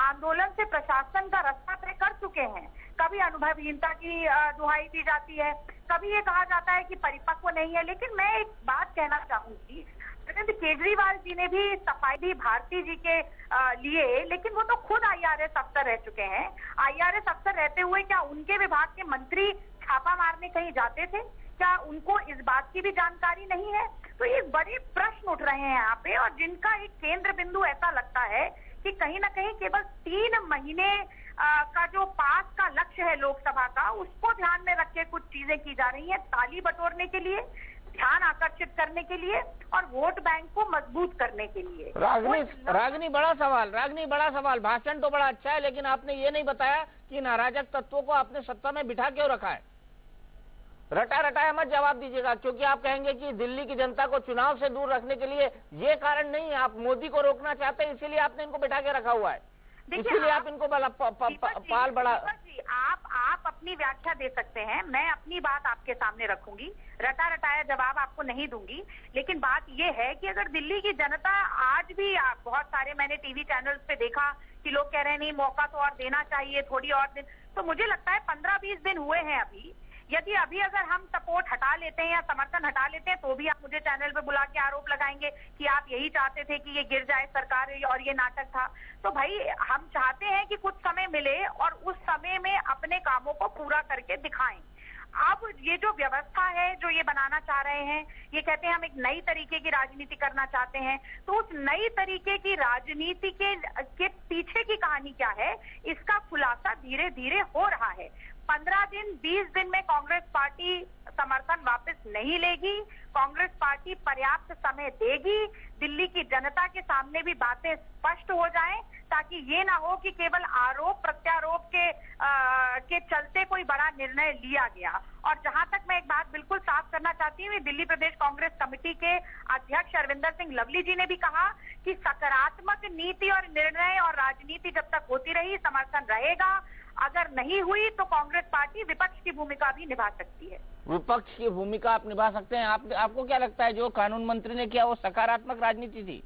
आंदोलन से प्रशासन का रास्ता तय कर चुके हैं। कभी अनुभवहीनता की दुहाई दी जाती है, कभी ये कहा जाता है कि परिपक्व नहीं है। लेकिन मैं एक बात कहना चाहूंगी, केजरीवाल जी ने भी सफाई दी भारती जी के लिए, लेकिन वो तो खुद आईआरएस अफसर रह चुके हैं। आईआरएस अफसर रहते हुए क्या उनके विभाग के मंत्री छापा मारने कहीं जाते थे? क्या उनको इस बात की भी जानकारी नहीं है? तो ये बड़े प्रश्न उठ रहे हैं यहाँ पे, और जिनका एक केंद्र बिंदु ऐसा लगता है कि कहीं ना कहीं केवल 3 महीने का जो पास का लक्ष्य है लोकसभा का, उसको ध्यान में रख के कुछ चीजें की जा रही हैं, ताली बटोरने के लिए, ध्यान आकर्षित करने के लिए और वोट बैंक को मजबूत करने के लिए। रागिनी बड़ा सवाल, भाषण तो बड़ा अच्छा है, लेकिन आपने ये नहीं बताया कि इन अराजक तत्वों को आपने सत्ता में बिठा क्यों रखा है? रटाया मत जवाब दीजिएगा, क्योंकि आप कहेंगे कि दिल्ली की जनता को चुनाव से दूर रखने के लिए ये कारण नहीं है, आप मोदी को रोकना चाहते हैं, इसीलिए आपने इनको बिठा के रखा हुआ है, इसीलिए आप इनको पाल बड़ा। आप अपनी व्याख्या दे सकते हैं, मैं अपनी बात आपके सामने रखूंगी, रटाया जवाब आपको नहीं दूंगी। लेकिन बात ये है कि अगर दिल्ली की जनता आज भी, बहुत सारे मैंने टीवी चैनल्स पे देखा कि लोग कह रहे हैं नहीं मौका तो और देना चाहिए, थोड़ी और दिन, तो मुझे लगता है 15-20 दिन हुए हैं अभी। यदि अभी अगर हम सपोर्ट हटा लेते हैं या समर्थन हटा लेते हैं तो भी आप मुझे चैनल पे बुला के आरोप लगाएंगे कि आप यही चाहते थे कि ये गिर जाए सरकार और ये नाटक था। तो भाई हम चाहते हैं कि कुछ समय मिले और उस समय में अपने कामों को पूरा करके दिखाएं। अब ये जो व्यवस्था है जो ये बनाना चाह रहे हैं, ये कहते हैं हम एक नई तरीके की राजनीति करना चाहते हैं, तो उस नई तरीके की राजनीति के पीछे की कहानी क्या है, इसका खुलासा धीरे धीरे हो रहा है। 15 दिन 20 दिन में कांग्रेस पार्टी समर्थन वापस नहीं लेगी, कांग्रेस पार्टी पर्याप्त समय देगी, दिल्ली की जनता के सामने भी बातें स्पष्ट हो जाएं, ताकि ये ना हो कि केवल आरोप प्रत्यारोप के चलते कोई बड़ा निर्णय लिया गया। और जहां तक मैं एक बात बिल्कुल साफ करना चाहती हूँ, दिल्ली प्रदेश कांग्रेस कमेटी के अध्यक्ष अरविंदर सिंह लवली जी ने भी कहा कि सकारात्मक नीति और निर्णय और राजनीति जब तक होती रही समर्थन रहेगा, अगर नहीं हुई तो कांग्रेस पार्टी विपक्ष की भूमिका भी निभा सकती है। विपक्ष की भूमिका आप निभा सकते हैं। आपको क्या लगता है जो कानून मंत्री ने किया वो सकारात्मक राजनीति थी?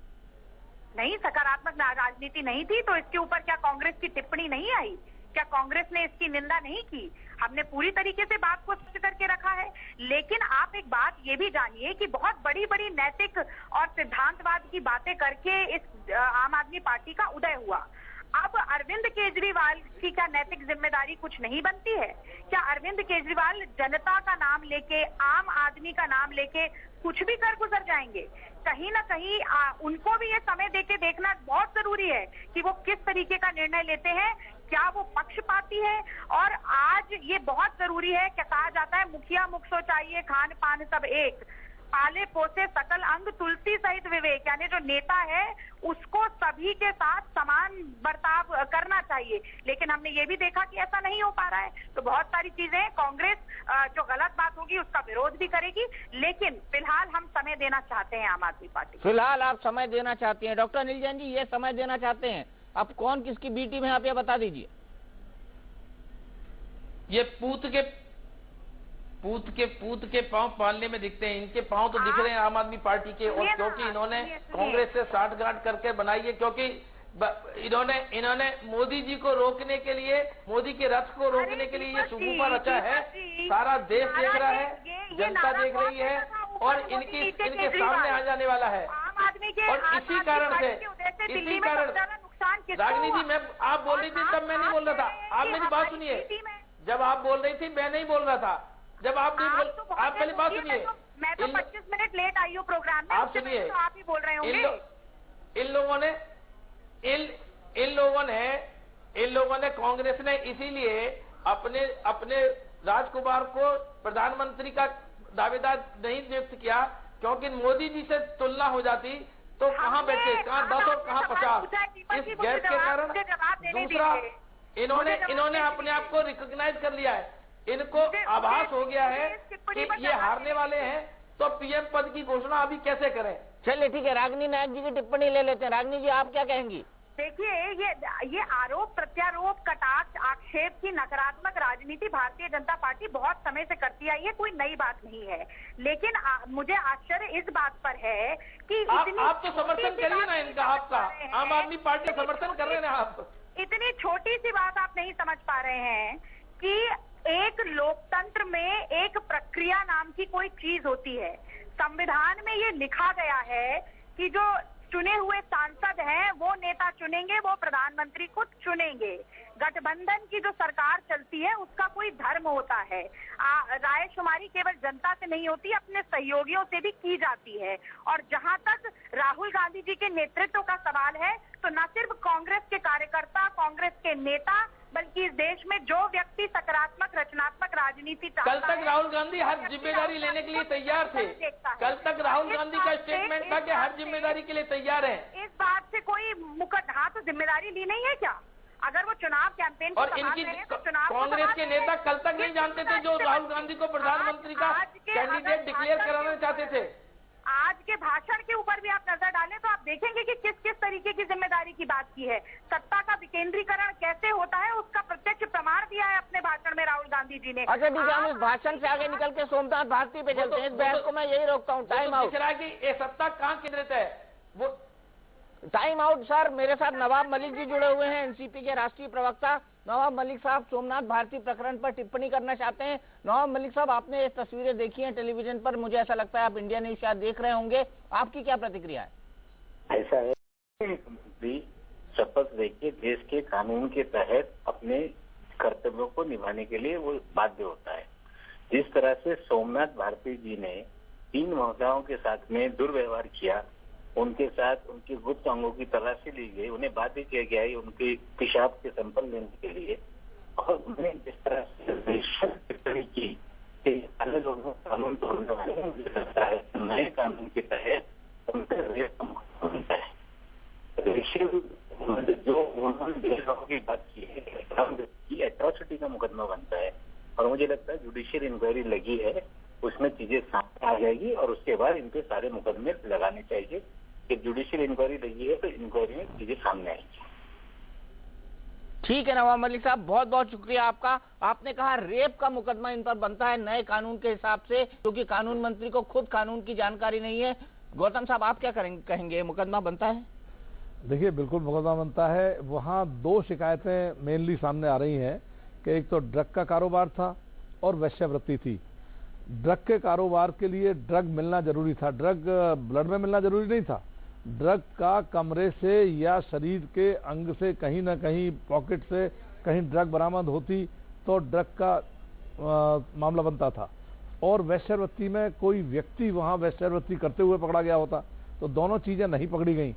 नहीं, सकारात्मक राजनीति नहीं थी तो इसके ऊपर क्या कांग्रेस की टिप्पणी नहीं आई? क्या कांग्रेस ने इसकी निंदा नहीं की? हमने पूरी तरीके से बात को स्पष्ट करके रखा है। लेकिन आप एक बात ये भी जानिए कि बहुत बड़ी बड़ी नैतिक और सिद्धांतवाद की बातें करके इस आम आदमी पार्टी का उदय हुआ। अब अरविंद केजरीवाल की क्या नैतिक जिम्मेदारी कुछ नहीं बनती है? क्या अरविंद केजरीवाल जनता का नाम लेके, आम आदमी का नाम लेके कुछ भी कर गुजर जाएंगे? कहीं ना कहीं उनको भी ये समय देके देखना बहुत जरूरी है कि वो किस तरीके का निर्णय लेते हैं, क्या वो पक्षपाती है। और आज ये बहुत जरूरी है, क्या कहा जाता है, मुखिया मुख सो चाहिए, खान पान सब एक, पाले पोसे सकल अंग तुलसी सहित विवेक, यानी जो नेता है उसको सभी के साथ समान बर्ताव करना चाहिए। लेकिन हमने ये भी देखा कि ऐसा नहीं हो पा रहा है। तो बहुत सारी चीजें कांग्रेस जो गलत बात होगी उसका विरोध भी करेगी, लेकिन फिलहाल हम समय देना चाहते हैं आम आदमी पार्टी। फिलहाल आप समय देना चाहती हैं। डॉक्टर अनिल जैन जी, ये समय देना चाहते हैं, अब कौन किसकी बी टीम है आप ये बता दीजिए। ये पूत के पांव पालने में दिखते हैं, इनके पांव तो दिख रहे हैं आम आदमी पार्टी के। और क्योंकि इन्होंने कांग्रेस से साठगांठ करके बनाई है, क्योंकि इन्होंने मोदी जी को रोकने के लिए, मोदी के रथ को रोकने के लिए ये सुगुफा रचा है। सारा देश देख रहा है, जनता देख रही है और इनके सामने आ जाने वाला है। और इसी कारण रागिनी जी, मैं आप बोल रही थी तब मैं नहीं बोल रहा था। आप मेरी बात सुनिए, जब आप बोल रही थी मैं नहीं बोल रहा था। जब आप नहीं बोल, आप पहले बात सुनिए। मैं तो 25 मिनट लेट आई हूँ प्रोग्राम में, आप सुनिए, तो आप ही बोल रहे होंगे। इन लोगों ने कांग्रेस ने इसीलिए अपने राजकुमार को प्रधानमंत्री का दावेदार नहीं नियुक्त किया, क्योंकि मोदी जी से तुलना हो जाती तो कहां बैठे, कहां 10 और कहां 50। इस गैप के कारण दूसरा इन्होंने अपने आप को रिकॉग्नाइज कर लिया है। इनको आभास हो गया है कि ये हारने वाले हैं, तो पीएम पद की घोषणा अभी कैसे करें। चलिए ठीक है, रागिनी नायक जी की टिप्पणी ले लेते हैं। रागिनी जी, आप क्या कहेंगी? देखिए, ये आरोप प्रत्यारोप, कटाक्ष, आक्षेप की नकारात्मक राजनीति भारतीय जनता पार्टी बहुत समय से करती आई है, कोई नई बात नहीं है। लेकिन मुझे आश्चर्य इस बात पर है कि आप तो समर्थन करिए ना इनका, आपका आम आदमी पार्टी समर्थन कर रहे हैं आप। इतनी छोटी सी बात आप नहीं समझ पा रहे हैं कि एक लोकतंत्र में एक प्रक्रिया नाम की कोई चीज होती है। संविधान में ये लिखा गया है कि जो चुने हुए सांसद हैं वो नेता चुनेंगे, वो प्रधानमंत्री को चुनेंगे। गठबंधन की जो सरकार चलती है उसका कोई धर्म होता है। रायशुमारी केवल जनता से नहीं होती, अपने सहयोगियों से भी की जाती है। और जहां तक राहुल गांधी जी के नेतृत्व का सवाल है, तो न सिर्फ कांग्रेस के कार्यकर्ता, कांग्रेस के नेता, बल्कि इस देश में जो व्यक्ति सकारात्मक रचनात्मक राजनीति चाहता है। कल तक राहुल गांधी हर जिम्मेदारी लेने के लिए तैयार थे। कल तक राहुल गांधी का स्टेटमेंट था कि हर जिम्मेदारी के लिए तैयार है। इस बात से कोई मुकदमा तो जिम्मेदारी ली नहीं है क्या? अगर वो चुनाव कैंपेन और इनकी कांग्रेस के नेता कल तक नहीं जानते थे जो राहुल गांधी को प्रधानमंत्री का कैंडिडेट डिक्लेयर कराना चाहते थे। आज के भाषण के ऊपर भी आप नजर डालें तो आप देखेंगे कि किस किस तरीके की जिम्मेदारी की बात की है। सत्ता का विकेंद्रीकरण कैसे होता है उसका प्रत्यक्ष प्रमाण दिया है अपने भाषण में राहुल गांधी जी ने। अच्छा ठीक है, हम इस भाषण से आगे निकल के सोमनाथ भारती पे चलते हैं। इस बहस को मैं यही रोकता हूँ। Time out. कि ये सत्ता कहाँ केंद्रित है वो। Time out sir. मेरे साथ नवाब मलिक जी जुड़े हुए हैं, एनसीपी के राष्ट्रीय प्रवक्ता। नवाब मलिक साहब, सोमनाथ भारती प्रकरण पर टिप्पणी करना चाहते हैं। नवाब मलिक साहब, आपने ये तस्वीरें देखी हैं टेलीविजन पर, मुझे ऐसा लगता है आप इंडिया न्यूज शायद देख रहे होंगे, आपकी क्या प्रतिक्रिया है? ऐसा है भी शपथ लेके देश के कानून के तहत अपने कर्तव्यों को निभाने के लिए वो बाध्य होता है। जिस तरह से सोमनाथ भारती जी ने 3 महिलाओं के साथ में दुर्व्यवहार किया, उनके साथ उनके गुप्त अंगों की तलाशी ली गई, उन्हें बाध्य किया गया है उनके पेशाब के सैंपल लेने के लिए, और उन्हें जिस तरह से टिप्पणी की कि अन्य लोगों कानून तोड़ने वाले, मुझे लगता है नए कानून के तहत उनका रेप बनता है। जो उन्होंने भेदभाव की बात की है, एट्रॉसिटी का मुकदमा बनता है। और मुझे लगता है जुडिशियल इंक्वायरी लगी है, उसमें चीजें सामने आ जाएगी और उसके बाद इनके सारे मुकदमे लगाने चाहिए। कि जुडिशियल इंक्वायरी लगी है तो इंक्वायरी में चीजें सामने आएंगी। ठीक है नवाब मलिक साहब, बहुत बहुत शुक्रिया आपका। आपने कहा रेप का मुकदमा इन पर बनता है नए कानून के हिसाब से, क्योंकि कानून मंत्री को खुद कानून की जानकारी नहीं है। गौतम साहब, आप क्या कहेंगे, मुकदमा बनता है? देखिए, बिल्कुल मुकदमा बनता है। वहाँ दो शिकायतें मेनली सामने आ रही हैं कि एक तो ड्रग का कारोबार था और वेश्यावृत्ति थी। ड्रग के कारोबार के लिए ड्रग मिलना जरूरी था, ड्रग ब्लड में मिलना जरूरी नहीं था। ड्रग का कमरे से या शरीर के अंग से कहीं ना कहीं पॉकेट से कहीं ड्रग बरामद होती तो ड्रग का मामला बनता था। और वेश्यावृत्ति में कोई व्यक्ति वहां वेश्यावृत्ति करते हुए पकड़ा गया होता, तो दोनों चीजें नहीं पकड़ी गई।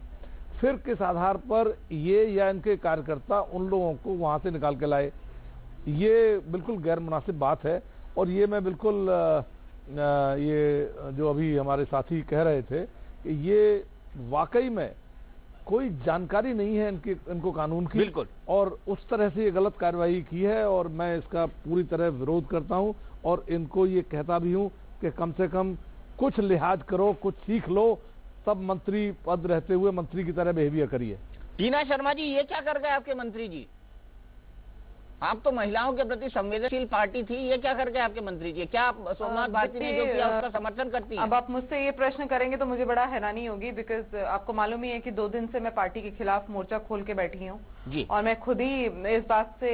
फिर किस आधार पर ये या इनके कार्यकर्ता उन लोगों को वहां से निकाल के लाए, ये बिल्कुल गैर मुनासिब बात है। और ये मैं बिल्कुल ये जो अभी हमारे साथी कह रहे थे कि ये वाकई में कोई जानकारी नहीं है इनको कानून की, बिल्कुल, और उस तरह से ये गलत कार्रवाई की है। और मैं इसका पूरी तरह विरोध करता हूं और इनको ये कहता भी हूं कि कम से कम कुछ लिहाज करो, कुछ सीख लो, तब मंत्री पद रहते हुए मंत्री की तरह बिहेवियर करिए। टीना शर्मा जी, ये क्या कर गए आपके मंत्री जी? आप तो महिलाओं के प्रति संवेदनशील पार्टी थी, ये क्या कर गए आपके मंत्री जी? क्या सोमनाथ भारती ने जो किया उसका समर्थन करती है? अब आप मुझसे ये प्रश्न करेंगे तो मुझे बड़ा हैरानी होगी, बिकॉज आपको मालूम ही है कि 2 दिन से मैं पार्टी के खिलाफ मोर्चा खोल के बैठी हूँ और मैं खुद ही इस बात से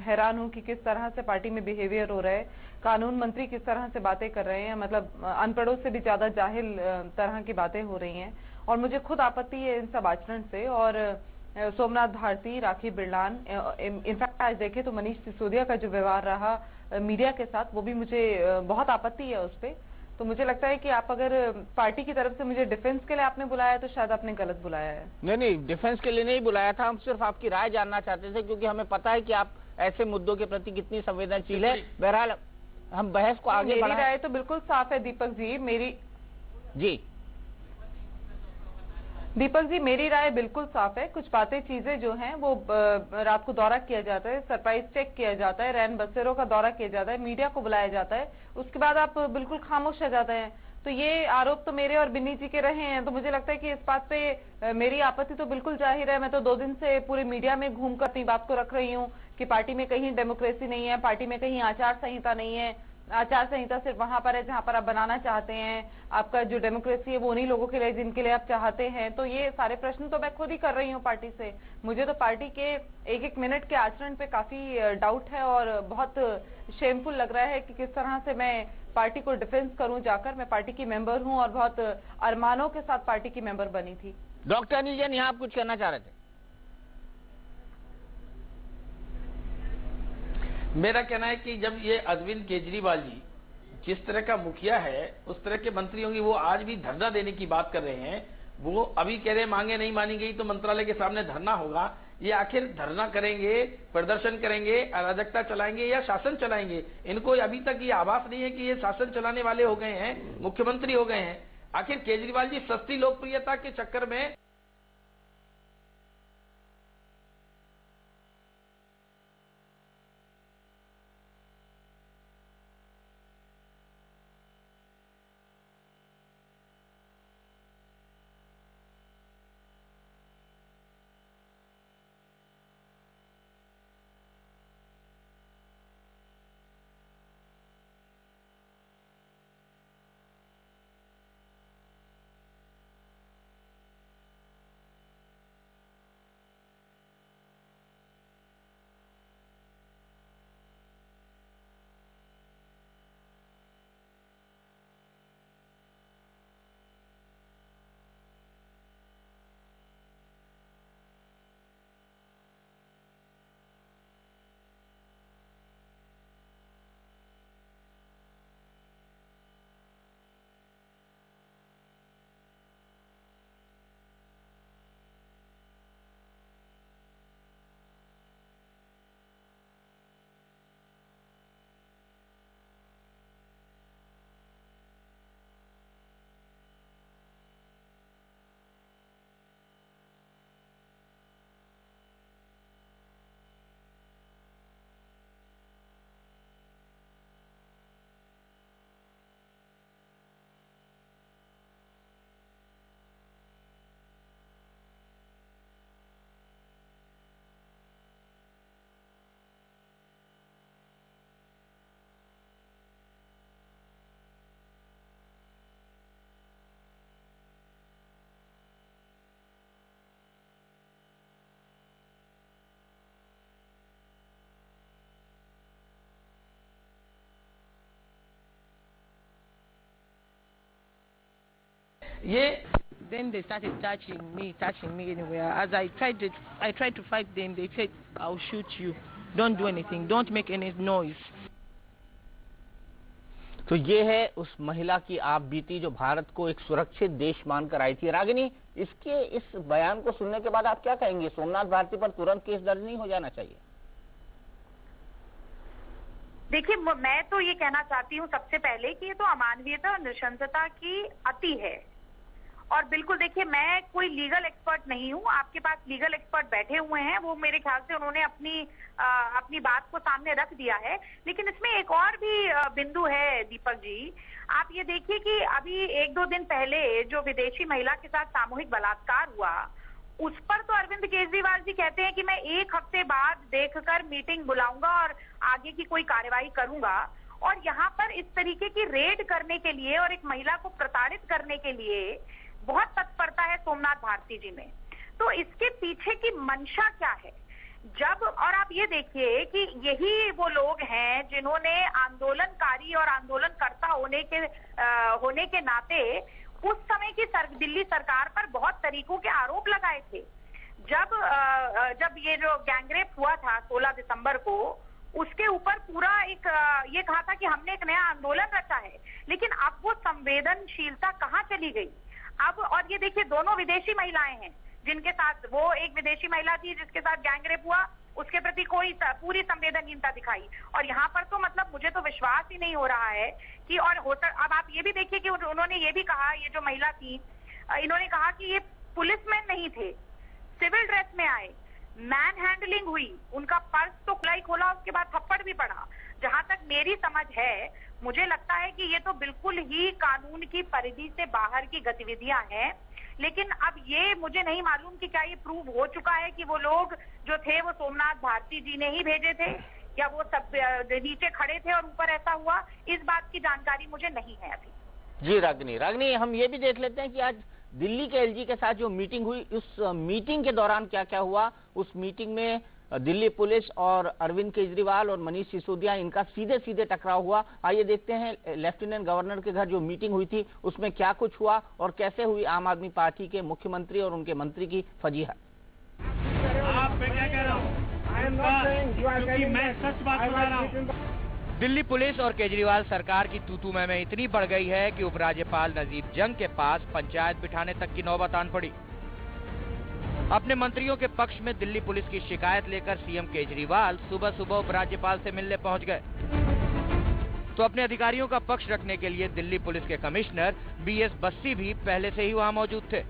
हैरान हूँ कि किस तरह से पार्टी में बिहेवियर हो रहा है। कानून मंत्री किस तरह से बातें कर रहे हैं, मतलब अनपढ़ों से भी ज्यादा जाहिल तरह की बातें हो रही हैं। और मुझे खुद आपत्ति है इन सब आचरण से। और सोमनाथ भारती, राखी बिरलान, इनफैक्ट आज देखे तो मनीष सिसोदिया का जो व्यवहार रहा मीडिया के साथ, वो भी मुझे बहुत आपत्ति है उस पर। तो मुझे लगता है कि आप अगर पार्टी की तरफ से मुझे डिफेंस के लिए आपने बुलाया है तो शायद आपने गलत बुलाया है। नहीं, डिफेंस के लिए नहीं बुलाया था, हम सिर्फ आपकी राय जानना चाहते थे, क्योंकि हमें पता है कि आप ऐसे मुद्दों के प्रति कितनी संवेदनशील है। बहरहाल हम बहस को आगे बढ़ाएं। मेरी राय तो बिल्कुल साफ है दीपक जी, मेरी राय बिल्कुल साफ है। कुछ बातें चीजें जो हैं वो रात को दौरा किया जाता है, सरप्राइज चेक किया जाता है, रैन बसेरों का दौरा किया जाता है, मीडिया को बुलाया जाता है, उसके बाद आप बिल्कुल खामोश रह जाते हैं। तो ये आरोप तो मेरे और बिन्नी जी के रहे हैं, तो मुझे लगता है कि इस बात पे मेरी आपत्ति तो बिल्कुल जाहिर है। मैं तो 2 दिन से पूरे मीडिया में घूमकर अपनी बात को रख रही हूँ कि पार्टी में कहीं डेमोक्रेसी नहीं है, पार्टी में कहीं आचार संहिता नहीं है। आचार संहिता सिर्फ वहां पर है जहां पर आप बनाना चाहते हैं। आपका जो डेमोक्रेसी है वो उन्हीं लोगों के लिए जिनके लिए आप चाहते हैं। तो ये सारे प्रश्न तो मैं खुद ही कर रही हूँ पार्टी से। मुझे तो पार्टी के एक मिनट के आचरण पे काफी डाउट है और बहुत शेमफुल लग रहा है कि किस तरह से मैं पार्टी को डिफेंस करूं जाकर। मैं पार्टी की मेंबर हूं और बहुत अरमानों के साथ पार्टी की मेंबर बनी थी। डॉक्टर अनिल जैन, यहाँ आप कुछ कहना चाह रहे थे? मेरा कहना है कि जब ये अरविंद केजरीवाल जी जिस तरह का मुखिया है उस तरह के मंत्री होंगे, वो आज भी धरना देने की बात कर रहे हैं। वो अभी कह रहे हैं मांगे नहीं मानी गई तो मंत्रालय के सामने धरना होगा। ये आखिर धरना करेंगे, प्रदर्शन करेंगे, अराजकता चलाएंगे या शासन चलाएंगे? इनको अभी तक ये आभास नहीं है कि ये शासन चलाने वाले हो गए हैं, मुख्यमंत्री हो गए हैं। आखिर केजरीवाल जी सस्ती लोकप्रियता के चक्कर में ये Then they started touching me anywhere. As I tried to fight them. They said, "I'll shoot you. Don't do anything. Don't make any noise." तो ये है उस महिला की आप बीती जो भारत को एक सुरक्षित देश मानकर आई थी। रागिनी, इसके इस बयान को सुनने के बाद आप क्या कहेंगे? सोमनाथ भारती पर तुरंत केस दर्ज नहीं हो जाना चाहिए? देखिए, मैं तो ये कहना चाहती हूँ सबसे पहले कि ये तो अमानवीयता और नृशंसता की अति है। और बिल्कुल देखिए, मैं कोई लीगल एक्सपर्ट नहीं हूँ, आपके पास लीगल एक्सपर्ट बैठे हुए हैं, वो मेरे ख्याल से उन्होंने अपनी बात को सामने रख दिया है। लेकिन इसमें एक और भी बिंदु है दीपक जी, आप ये देखिए कि अभी 1-2 दिन पहले जो विदेशी महिला के साथ सामूहिक बलात्कार हुआ, उस पर तो अरविंद केजरीवाल जी कहते हैं कि मैं 1 हफ्ते बाद देखकर मीटिंग बुलाऊंगा और आगे की कोई कार्रवाई करूंगा। और यहाँ पर इस तरीके की रेड करने के लिए और एक महिला को प्रताड़ित करने के लिए बहुत तत्परता है सोमनाथ भारती जी में। तो इसके पीछे की मंशा क्या है? और आप ये देखिए कि यही वो लोग हैं जिन्होंने आंदोलनकारी और आंदोलनकर्ता होने के नाते उस समय की दिल्ली सरकार पर बहुत तरीकों के आरोप लगाए थे। जब ये जो गैंगरेप हुआ था 16 दिसंबर को, उसके ऊपर पूरा ये कहा था कि हमने एक नया आंदोलन रचा है। लेकिन अब वो संवेदनशीलता कहाँ चली गई? अब और ये देखिए, दोनों विदेशी महिलाएं हैं जिनके साथ, वो एक विदेशी महिला थी जिसके साथ गैंगरेप हुआ, उसके प्रति कोई पूरी संवेदनहीनता दिखाई। और यहाँ पर तो मतलब मुझे तो विश्वास ही नहीं हो रहा है कि अब आप ये भी देखिए कि उन्होंने ये भी कहा, ये जो महिला थी, इन्होंने कहा कि ये पुलिसमैन नहीं थे, सिविल ड्रेस में आए, मैन हैंडलिंग हुई, उनका पर्स तो खुला ही खोला, उसके बाद थप्पड़ भी पड़ा। जहां तक मेरी समझ है, मुझे लगता है कि ये तो बिल्कुल ही कानून की परिधि से बाहर की गतिविधियां हैं। लेकिन अब ये मुझे नहीं मालूम कि क्या ये प्रूव हो चुका है कि वो लोग जो थे वो सोमनाथ भारती जी ने ही भेजे थे या वो सब नीचे खड़े थे और ऊपर ऐसा हुआ। इस बात की जानकारी मुझे नहीं है अभी। जी रागिनी, हम ये भी देख लेते हैं कि आज दिल्ली के एलजी के साथ जो मीटिंग हुई, उस मीटिंग के दौरान क्या क्या हुआ। उस मीटिंग में दिल्ली पुलिस और अरविंद केजरीवाल और मनीष सिसोदिया, इनका सीधे टकराव हुआ। आइए देखते हैं लेफ्टिनेंट गवर्नर के घर जो मीटिंग हुई थी उसमें क्या कुछ हुआ और कैसे हुई आम आदमी पार्टी के मुख्यमंत्री और उनके मंत्री की फजीहत। आप मैं क्या कह रहा हूँ, क्योंकि मैं सच बात बता रहा हूँ। दिल्ली पुलिस और केजरीवाल सरकार की तू-तू मैं इतनी बढ़ गई है कि उपराज्यपाल नजीब जंग के पास पंचायत बिठाने तक की नौबत आन पड़ी। अपने मंत्रियों के पक्ष में दिल्ली पुलिस की शिकायत लेकर सीएम केजरीवाल सुबह उपराज्यपाल से मिलने पहुंच गए, तो अपने अधिकारियों का पक्ष रखने के लिए दिल्ली पुलिस के कमिश्नर बीएस बस्सी भी पहले से ही वहां मौजूद थे।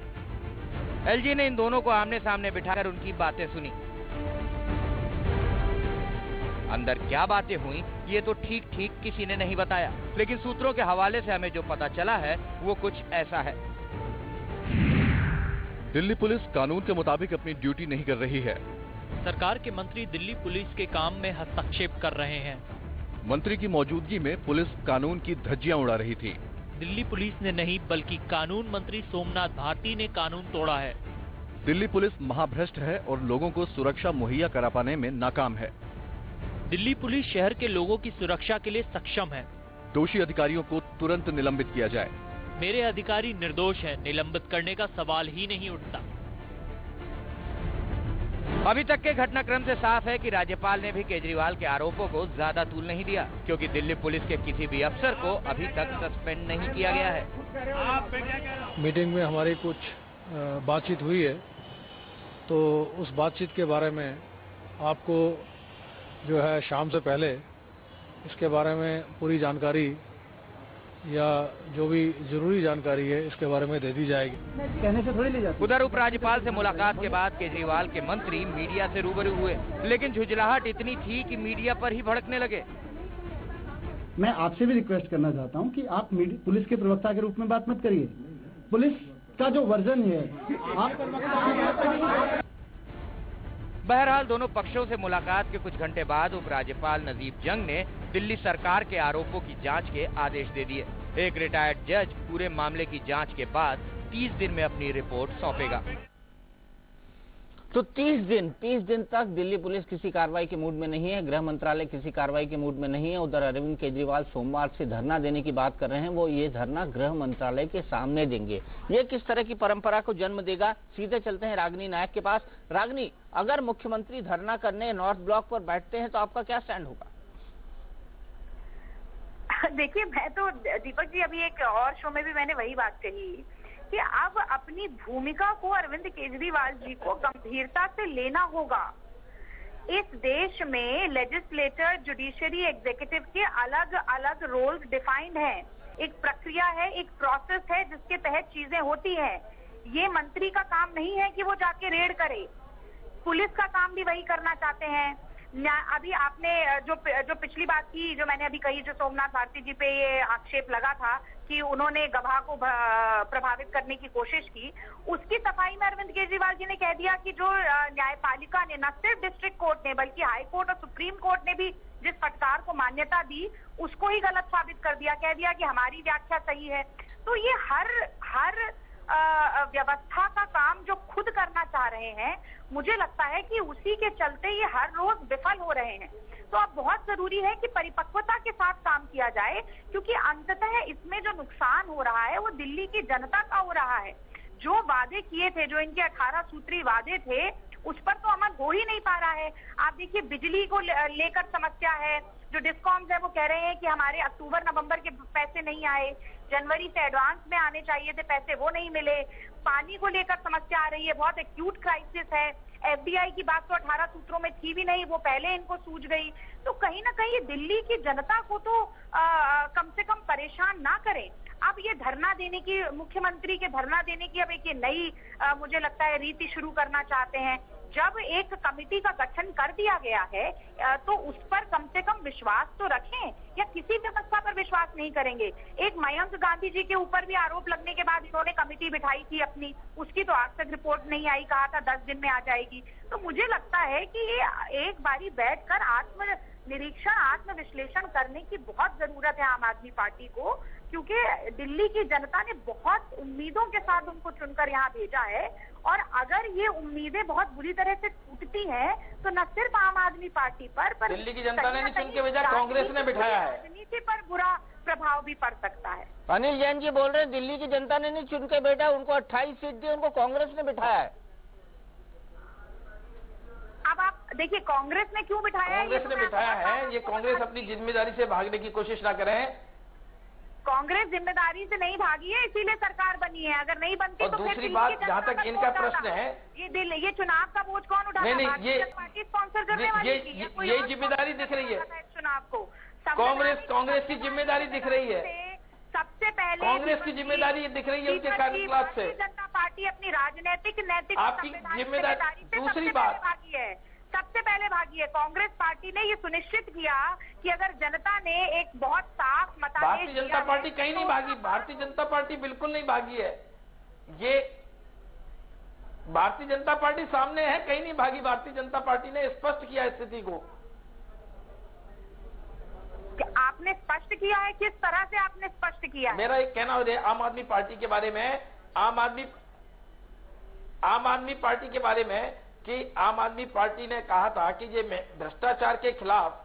एलजी ने इन दोनों को आमने सामने बिठाकर उनकी बातें सुनी। अंदर क्या बातें हुई ये तो ठीक किसी ने नहीं बताया, लेकिन सूत्रों के हवाले से हमें जो पता चला है वो कुछ ऐसा है। दिल्ली पुलिस कानून के मुताबिक अपनी ड्यूटी नहीं कर रही है। सरकार के मंत्री दिल्ली पुलिस के काम में हस्तक्षेप कर रहे हैं। मंत्री की मौजूदगी में पुलिस कानून की धज्जियां उड़ा रही थी। दिल्ली पुलिस ने नहीं बल्कि कानून मंत्री सोमनाथ भारती ने कानून तोड़ा है। दिल्ली पुलिस महाभ्रष्ट है और लोगों को सुरक्षा मुहैया करा पाने में नाकाम है। दिल्ली पुलिस शहर के लोगों की सुरक्षा के लिए सक्षम है। दोषी अधिकारियों को तुरंत निलंबित किया जाए। मेरे अधिकारी निर्दोष हैं, निलंबित करने का सवाल ही नहीं उठता। अभी तक के घटनाक्रम से साफ है कि राज्यपाल ने भी केजरीवाल के आरोपों को ज्यादा तूल नहीं दिया, क्योंकि दिल्ली पुलिस के किसी भी अफसर को अभी तक सस्पेंड नहीं किया गया है। मीटिंग में हमारी कुछ बातचीत हुई है, तो उस बातचीत के बारे में आपको जो है शाम से पहले इसके बारे में पूरी जानकारी या जो भी जरूरी जानकारी है इसके बारे में दे दी जाएगी। कहने से थोड़ी ले जाती। उधर उपराज्यपाल से मुलाकात के बाद केजरीवाल के मंत्री मीडिया से रूबरू हुए, लेकिन झुंझलाहट इतनी थी कि मीडिया पर ही भड़कने लगे। मैं आपसे भी रिक्वेस्ट करना चाहता हूं कि आप पुलिस के प्रवक्ता के रूप में बात मत करिए। पुलिस का जो वर्जन है आप बहरहाल दोनों पक्षों से मुलाकात के कुछ घंटे बाद उपराज्यपाल नजीब जंग ने दिल्ली सरकार के आरोपों की जांच के आदेश दे दिए। एक रिटायर्ड जज पूरे मामले की जांच के बाद 30 दिन में अपनी रिपोर्ट सौंपेगा। तो 30 दिन तक दिल्ली पुलिस किसी कार्रवाई के मूड में नहीं है, गृह मंत्रालय किसी कार्रवाई के मूड में नहीं है। उधर अरविंद केजरीवाल सोमवार से धरना देने की बात कर रहे हैं, वो ये धरना गृह मंत्रालय के सामने देंगे। ये किस तरह की परंपरा को जन्म देगा? सीधे चलते हैं रागिनी नायक के पास। रागिनी, अगर मुख्यमंत्री धरना करने नॉर्थ ब्लॉक पर बैठते हैं तो आपका क्या स्टैंड होगा? देखिए, मैं तो दीपक जी अभी एक और शो में भी मैंने वही बात कही कि अब अपनी भूमिका को अरविंद केजरीवाल जी को गंभीरता से लेना होगा। इस देश में लेजिस्लेटर, जुडिशरी, एग्जीक्यूटिव के अलग अलग रोल्स डिफाइंड हैं। एक प्रक्रिया है, एक प्रोसेस है जिसके तहत चीजें होती हैं। ये मंत्री का काम नहीं है कि वो जाके रेड करे, पुलिस का काम भी वही करना चाहते हैं। अभी आपने जो पिछली बात की, जो मैंने अभी कही, जो सोमनाथ भारती जी पे ये आक्षेप लगा था कि उन्होंने गवाह को प्रभावित करने की कोशिश की, उसकी सफाई में अरविंद केजरीवाल जी ने कह दिया कि जो न्यायपालिका ने, न सिर्फ डिस्ट्रिक्ट कोर्ट ने बल्कि हाई कोर्ट और सुप्रीम कोर्ट ने भी जिस फटकार को मान्यता दी उसको ही गलत साबित कर दिया, कह दिया कि हमारी व्याख्या सही है। तो ये हर व्यवस्था का काम जो खुद करना चाह रहे हैं, मुझे लगता है कि उसी के चलते ये हर रोज विफल हो रहे हैं। तो अब बहुत जरूरी है कि परिपक्वता के साथ काम किया जाए, क्योंकि अंततः इसमें जो नुकसान हो रहा है वो दिल्ली की जनता का हो रहा है। जो वादे किए थे, जो इनके 18 सूत्री वादे थे, उस पर तो अमल हो ही नहीं पा रहा है। आप देखिए, बिजली को लेकर समस्या है। जो डिस्कॉम्स है वो कह रहे हैं कि हमारे अक्टूबर नवंबर के पैसे नहीं आए, जनवरी से एडवांस में आने चाहिए थे पैसे, वो नहीं मिले। पानी को लेकर समस्या आ रही है, बहुत एक्यूट क्राइसिस है। एफडीआई की बात तो 18 सूत्रों में थी भी नहीं, वो पहले इनको सूझ गई। तो कहीं ना कहीं दिल्ली की जनता को तो कम से कम परेशान ना करें। अब ये धरना देने की, मुख्यमंत्री के धरना देने की अब एक ये नई मुझे लगता है रीति शुरू करना चाहते हैं। जब एक कमेटी का गठन कर दिया गया है तो उस पर कम से कम विश्वास तो रखें, या किसी व्यवस्था पर विश्वास नहीं करेंगे। एक मयंक गांधी जी के ऊपर भी आरोप लगने के बाद इन्होंने कमेटी बिठाई थी अपनी, उसकी तो आज तक रिपोर्ट नहीं आई, कहा था 10 दिन में आ जाएगी। तो मुझे लगता है कि ये एक बारी बैठकर आत्मनिरीक्षण, आत्मविश्लेषण करने की बहुत जरूरत है आम आदमी पार्टी को, क्योंकि दिल्ली की जनता ने बहुत उम्मीदों के साथ उनको चुनकर यहाँ भेजा है। और अगर ये उम्मीदें बहुत बुरी तरह से टूटती हैं तो न सिर्फ आम आदमी पार्टी पर दिल्ली की जनता ने नहीं चुन के भेजा, कांग्रेस ने बिठाया है। राजनीति पर बुरा प्रभाव भी पड़ सकता है। अनिल जैन जी बोल रहे हैं दिल्ली की जनता ने नहीं चुन के बैठा, उनको 28 सीट दी, उनको कांग्रेस ने बिठाया है। अब आप देखिए, कांग्रेस ने क्यों बिठाया? कांग्रेस ने बिठाया है। ये कांग्रेस अपनी जिम्मेदारी से भागने की कोशिश ना करें। कांग्रेस जिम्मेदारी से नहीं भागी है, इसीलिए सरकार बनी है। अगर नहीं बनती तो दूसरी बात, जहाँ तक इनका प्रश्न है, ये चुनाव का बोझ कौन उठाता? नहीं, ये पार्टी स्पॉन्सर करने वाली ये जिम्मेदारी दिख रही है चुनाव को। कांग्रेस की जिम्मेदारी दिख रही है। सबसे पहले कांग्रेस की जिम्मेदारी दिख रही है उनके कार्यकाल से। जनता पार्टी अपनी राजनीतिक, नैतिक, आपकी जिम्मेदारी। दूसरी बात, भागी है, सबसे पहले भागी है। कांग्रेस पार्टी ने ये सुनिश्चित किया कि अगर जनता ने एक बहुत साफ मतादेश, भारतीय जनता पार्टी कहीं नहीं भागी, भारतीय जनता पार्टी बिल्कुल नहीं भागी है। ये भारतीय जनता पार्टी सामने है, कहीं नहीं भागी। भारतीय जनता पार्टी ने स्पष्ट किया स्थिति को। आपने स्पष्ट किया है? किस तरह से आपने स्पष्ट किया है? मेरा एक कहना है आम आदमी पार्टी के बारे में, आम आदमी पार्टी के बारे में कि आम आदमी पार्टी ने कहा था कि ये भ्रष्टाचार के खिलाफ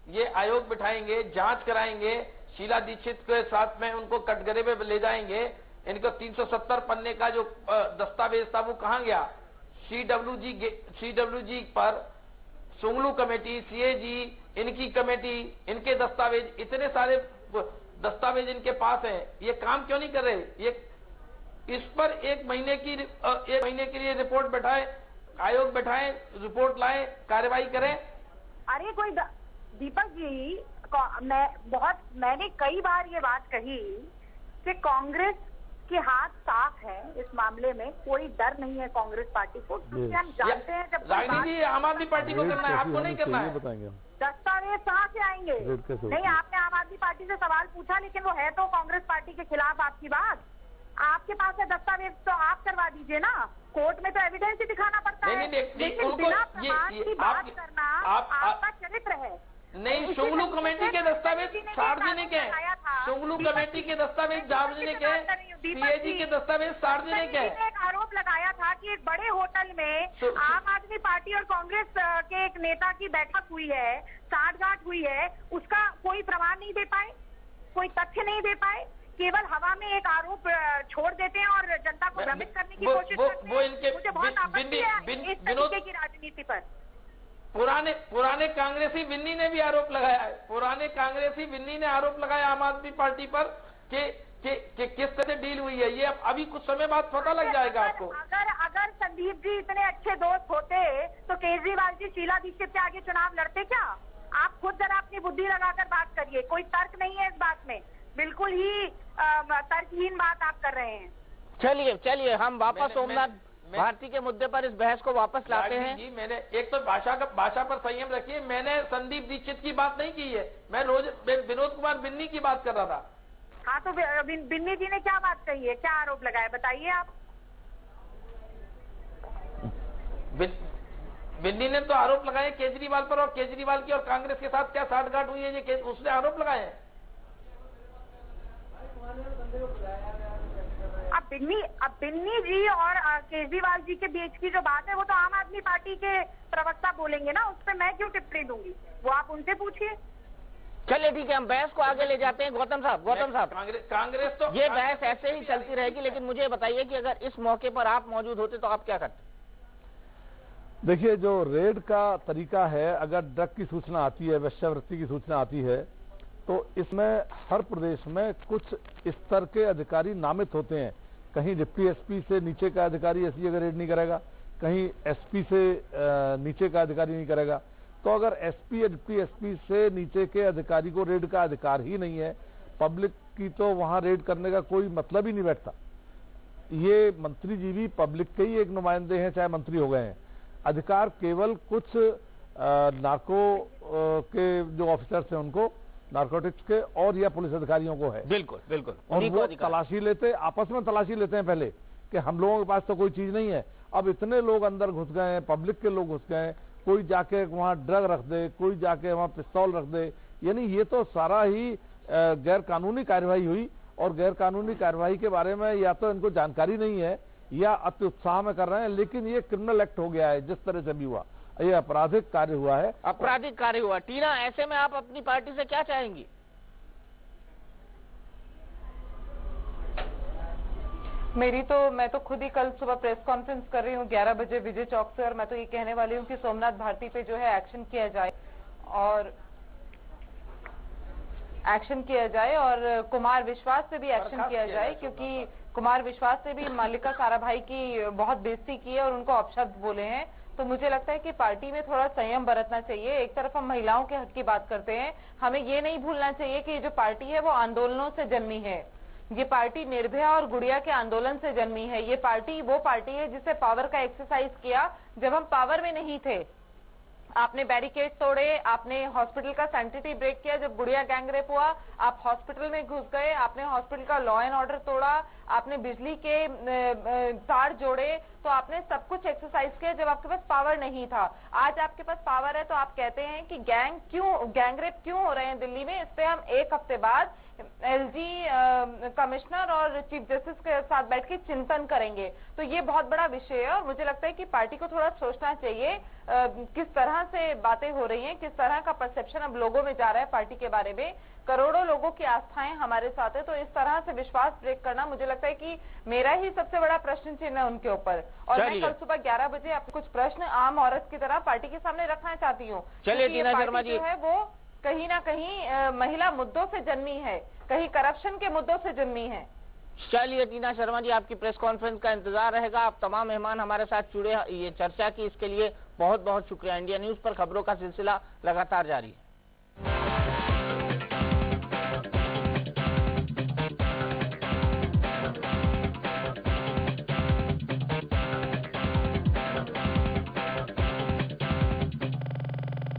ये आयोग बिठाएंगे, जांच कराएंगे, शीला दीक्षित के साथ में उनको कटघरे में ले जाएंगे। इनको 370 पन्ने का जो दस्तावेज था वो कहां गया? सीडब्ल्यूजी पर सुंगलू कमेटी, सीएजी, इनकी कमेटी, इनके दस्तावेज, इतने सारे दस्तावेज इनके पास हैं। ये काम क्यों नहीं कर रहे? ये इस पर एक महीने के लिए रिपोर्ट बैठाए, आयोग बैठाएं, रिपोर्ट लाएं, कार्रवाई करें। अरे कोई दीपक जी, मैंने कई बार ये बात कही कि कांग्रेस के हाथ साफ है इस मामले में, कोई डर नहीं है कांग्रेस पार्टी को, क्योंकि हम जानते हैं जब राजनीति आम आदमी पार्टी को करना है, आपको नहीं करना है। दस्तावेज कहाँ से आएंगे? नहीं, आपने आम आदमी पार्टी से सवाल पूछा, लेकिन वो है तो कांग्रेस पार्टी के खिलाफ आपकी बात। आपके पास है दस्तावेज तो आप करवा दीजिए ना, कोर्ट में तो एविडेंस ही दिखाना पड़ता है। लेकिन बिना प्रमाण की बात करना आपका चरित्र है। नहीं, सुंगलू कमेटी के दस्तावेज सार्वजनिक है, सुंगलू कमेटी के दस्तावेज सार्वजनिक है, सीएजी के दस्तावेज सार्वजनिक है। एक आरोप लगाया था कि एक बड़े होटल में आम आदमी पार्टी और कांग्रेस के एक नेता की बैठक हुई है, साठगांठ हुई है, उसका कोई प्रमाण नहीं दे पाए, कोई तथ्य नहीं दे पाए, केवल हवा में एक आरोप छोड़ देते हैं और जनता को भ्रमित करने की कोशिश करते हैं। मुझे बहुत आपत्ति है इस तरीके की राजनीति पर। पुराने कांग्रेसी बिन्नी ने भी आरोप लगाया है, पुराने कांग्रेसी बिन्नी ने आरोप लगाया आम आदमी पार्टी पर कि किस तरह से डील हुई है। ये अभी कुछ समय बाद पता लग जाएगा आपको। अगर संदीप जी इतने अच्छे दोस्त होते तो केजरीवाल जी शीला दीक्षित के आगे चुनाव लड़ते क्या? आप खुद जरा अपनी बुद्धि लगाकर बात करिए, कोई तर्क नहीं है इस बात में, बिल्कुल ही तर्कहीन बात आप कर रहे हैं। चलिए हम वापस सोमनाथ भारती के मुद्दे पर इस बहस को वापस लाते हैं। जी मैंने एक तो भाषा पर संयम रखिए, मैंने संदीप दीक्षित की बात नहीं की है, मैं विनोद कुमार बिन्नी की बात कर रहा था। हाँ तो बिन्नी जी ने क्या बात कही है, क्या आरोप लगाया, बताइए आप। बिन्नी ने तो आरोप लगाए केजरीवाल पर, और केजरीवाल की और कांग्रेस के साथ क्या साठगांठ हुई है ये उसने आरोप लगाए हैं। अब बिन्नी जी और केजरीवाल जी के बीच की जो बात है वो तो आम आदमी पार्टी के प्रवक्ता बोलेंगे ना, उस पर मैं क्यों टिप्पणी दूंगी, वो आप उनसे पूछिए। चलिए ठीक है, हम बहस को आगे ले जाते हैं। गौतम साहब कांग्रेस तो ये बहस ऐसे ही चलती रहेगी, लेकिन मुझे बताइए कि अगर इस मौके पर आप मौजूद होते तो आप क्या करते? देखिए, जो रेड का तरीका है, अगर ड्रग की सूचना आती है, वेश्यावृत्ति की सूचना आती है, तो इसमें हर प्रदेश में कुछ स्तर के अधिकारी नामित होते हैं। कहीं डिप्टी एसपी से नीचे का अधिकारी ऐसी जगह रेड नहीं करेगा, कहीं एसपी से नीचे का अधिकारी नहीं करेगा। तो अगर एसपी या डिप्टी एसपी से नीचे के अधिकारी को रेड का अधिकार ही नहीं है, पब्लिक की तो वहां रेड करने का कोई मतलब ही नहीं बैठता। ये मंत्री जी भी पब्लिक के ही एक नुमाइंदे हैं, चाहे मंत्री हो गए हैं। अधिकार केवल कुछ नार्को के जो ऑफिसर्स हैं उनको, नार्कोटिक्स के और या पुलिस अधिकारियों को है। बिल्कुल और वो तलाशी लेते, आपस में तलाशी लेते हैं पहले कि हम लोगों के पास तो कोई चीज नहीं है। अब इतने लोग अंदर घुस गए हैं, पब्लिक के लोग घुस गए हैं, कोई जाके वहां ड्रग रख दे, कोई जाके वहां पिस्तौल रख दे, यानी ये तो सारा ही गैर कानूनी कार्यवाही हुई। और गैर कानूनी कार्यवाही के बारे में या तो इनको जानकारी नहीं है या अति उत्साह में कर रहे हैं, लेकिन ये क्रिमिनल एक्ट हो गया है जिस तरह से भी हुआ, ये आपराधिक कार्य हुआ है। आपराधिक कार्य हुआ। टीना, ऐसे में आप अपनी पार्टी से क्या चाहेंगी? मैं तो खुद ही कल सुबह प्रेस कॉन्फ्रेंस कर रही हूँ 11 बजे विजय चौक से, और मैं तो ये कहने वाली हूँ कि सोमनाथ भारती पे जो है एक्शन किया जाए और कुमार विश्वास पे भी एक्शन किया जाए, क्योंकि कुमार विश्वास ने भी मल्लिका साराभाई की बहुत बेइज्जती की है और उनको अपशब्द बोले हैं। तो मुझे लगता है कि पार्टी में थोड़ा संयम बरतना चाहिए। एक तरफ हम महिलाओं के हक की बात करते हैं, हमें ये नहीं भूलना चाहिए कि ये जो पार्टी है वो आंदोलनों से जन्मी है। ये पार्टी निर्भया और गुड़िया के आंदोलन से जन्मी है। ये पार्टी वो पार्टी है जिसे पावर का एक्सरसाइज किया जब हम पावर में नहीं थे। आपने बैरिकेड तोड़े, आपने हॉस्पिटल का सैनिटरी ब्रेक किया, जब गुड़िया गैंगरेप हुआ आप हॉस्पिटल में घुस गए, आपने हॉस्पिटल का लॉ एंड ऑर्डर तोड़ा, आपने बिजली के तार जोड़े, तो आपने सब कुछ एक्सरसाइज किया जब आपके पास पावर नहीं था। आज आपके पास पावर है तो आप कहते हैं कि गैंगरेप क्यों हो रहे हैं दिल्ली में। इस पे हम एक हफ्ते बाद एलजी कमिश्नर और चीफ जस्टिस के साथ बैठ के चिंतन करेंगे। तो ये बहुत बड़ा विषय है और मुझे लगता है कि पार्टी को थोड़ा सोचना चाहिए किस तरह से बातें हो रही हैं, किस तरह का परसेप्शन अब लोगों में जा रहा है पार्टी के बारे में। करोड़ों लोगों की आस्थाएं हमारे साथ है, तो इस तरह से विश्वास ब्रेक करना मुझे लगता है कि मेरा ही सबसे बड़ा प्रश्न चिन्ह है उनके ऊपर। और मैं कल सुबह 11 बजे आपको कुछ प्रश्न आम औरत की तरह पार्टी के सामने रखना चाहती हूँ। चलिए टीना शर्मा जी, जो है वो कहीं ना कहीं महिला मुद्दों से जन्मी है, कहीं करप्शन के मुद्दों से जन्मी है। चलिए टीना शर्मा जी, आपकी प्रेस कॉन्फ्रेंस का इंतजार रहेगा। आप तमाम मेहमान हमारे साथ जुड़े ये चर्चा की, इसके लिए बहुत बहुत शुक्रिया। इंडिया न्यूज पर खबरों का सिलसिला लगातार जारी है।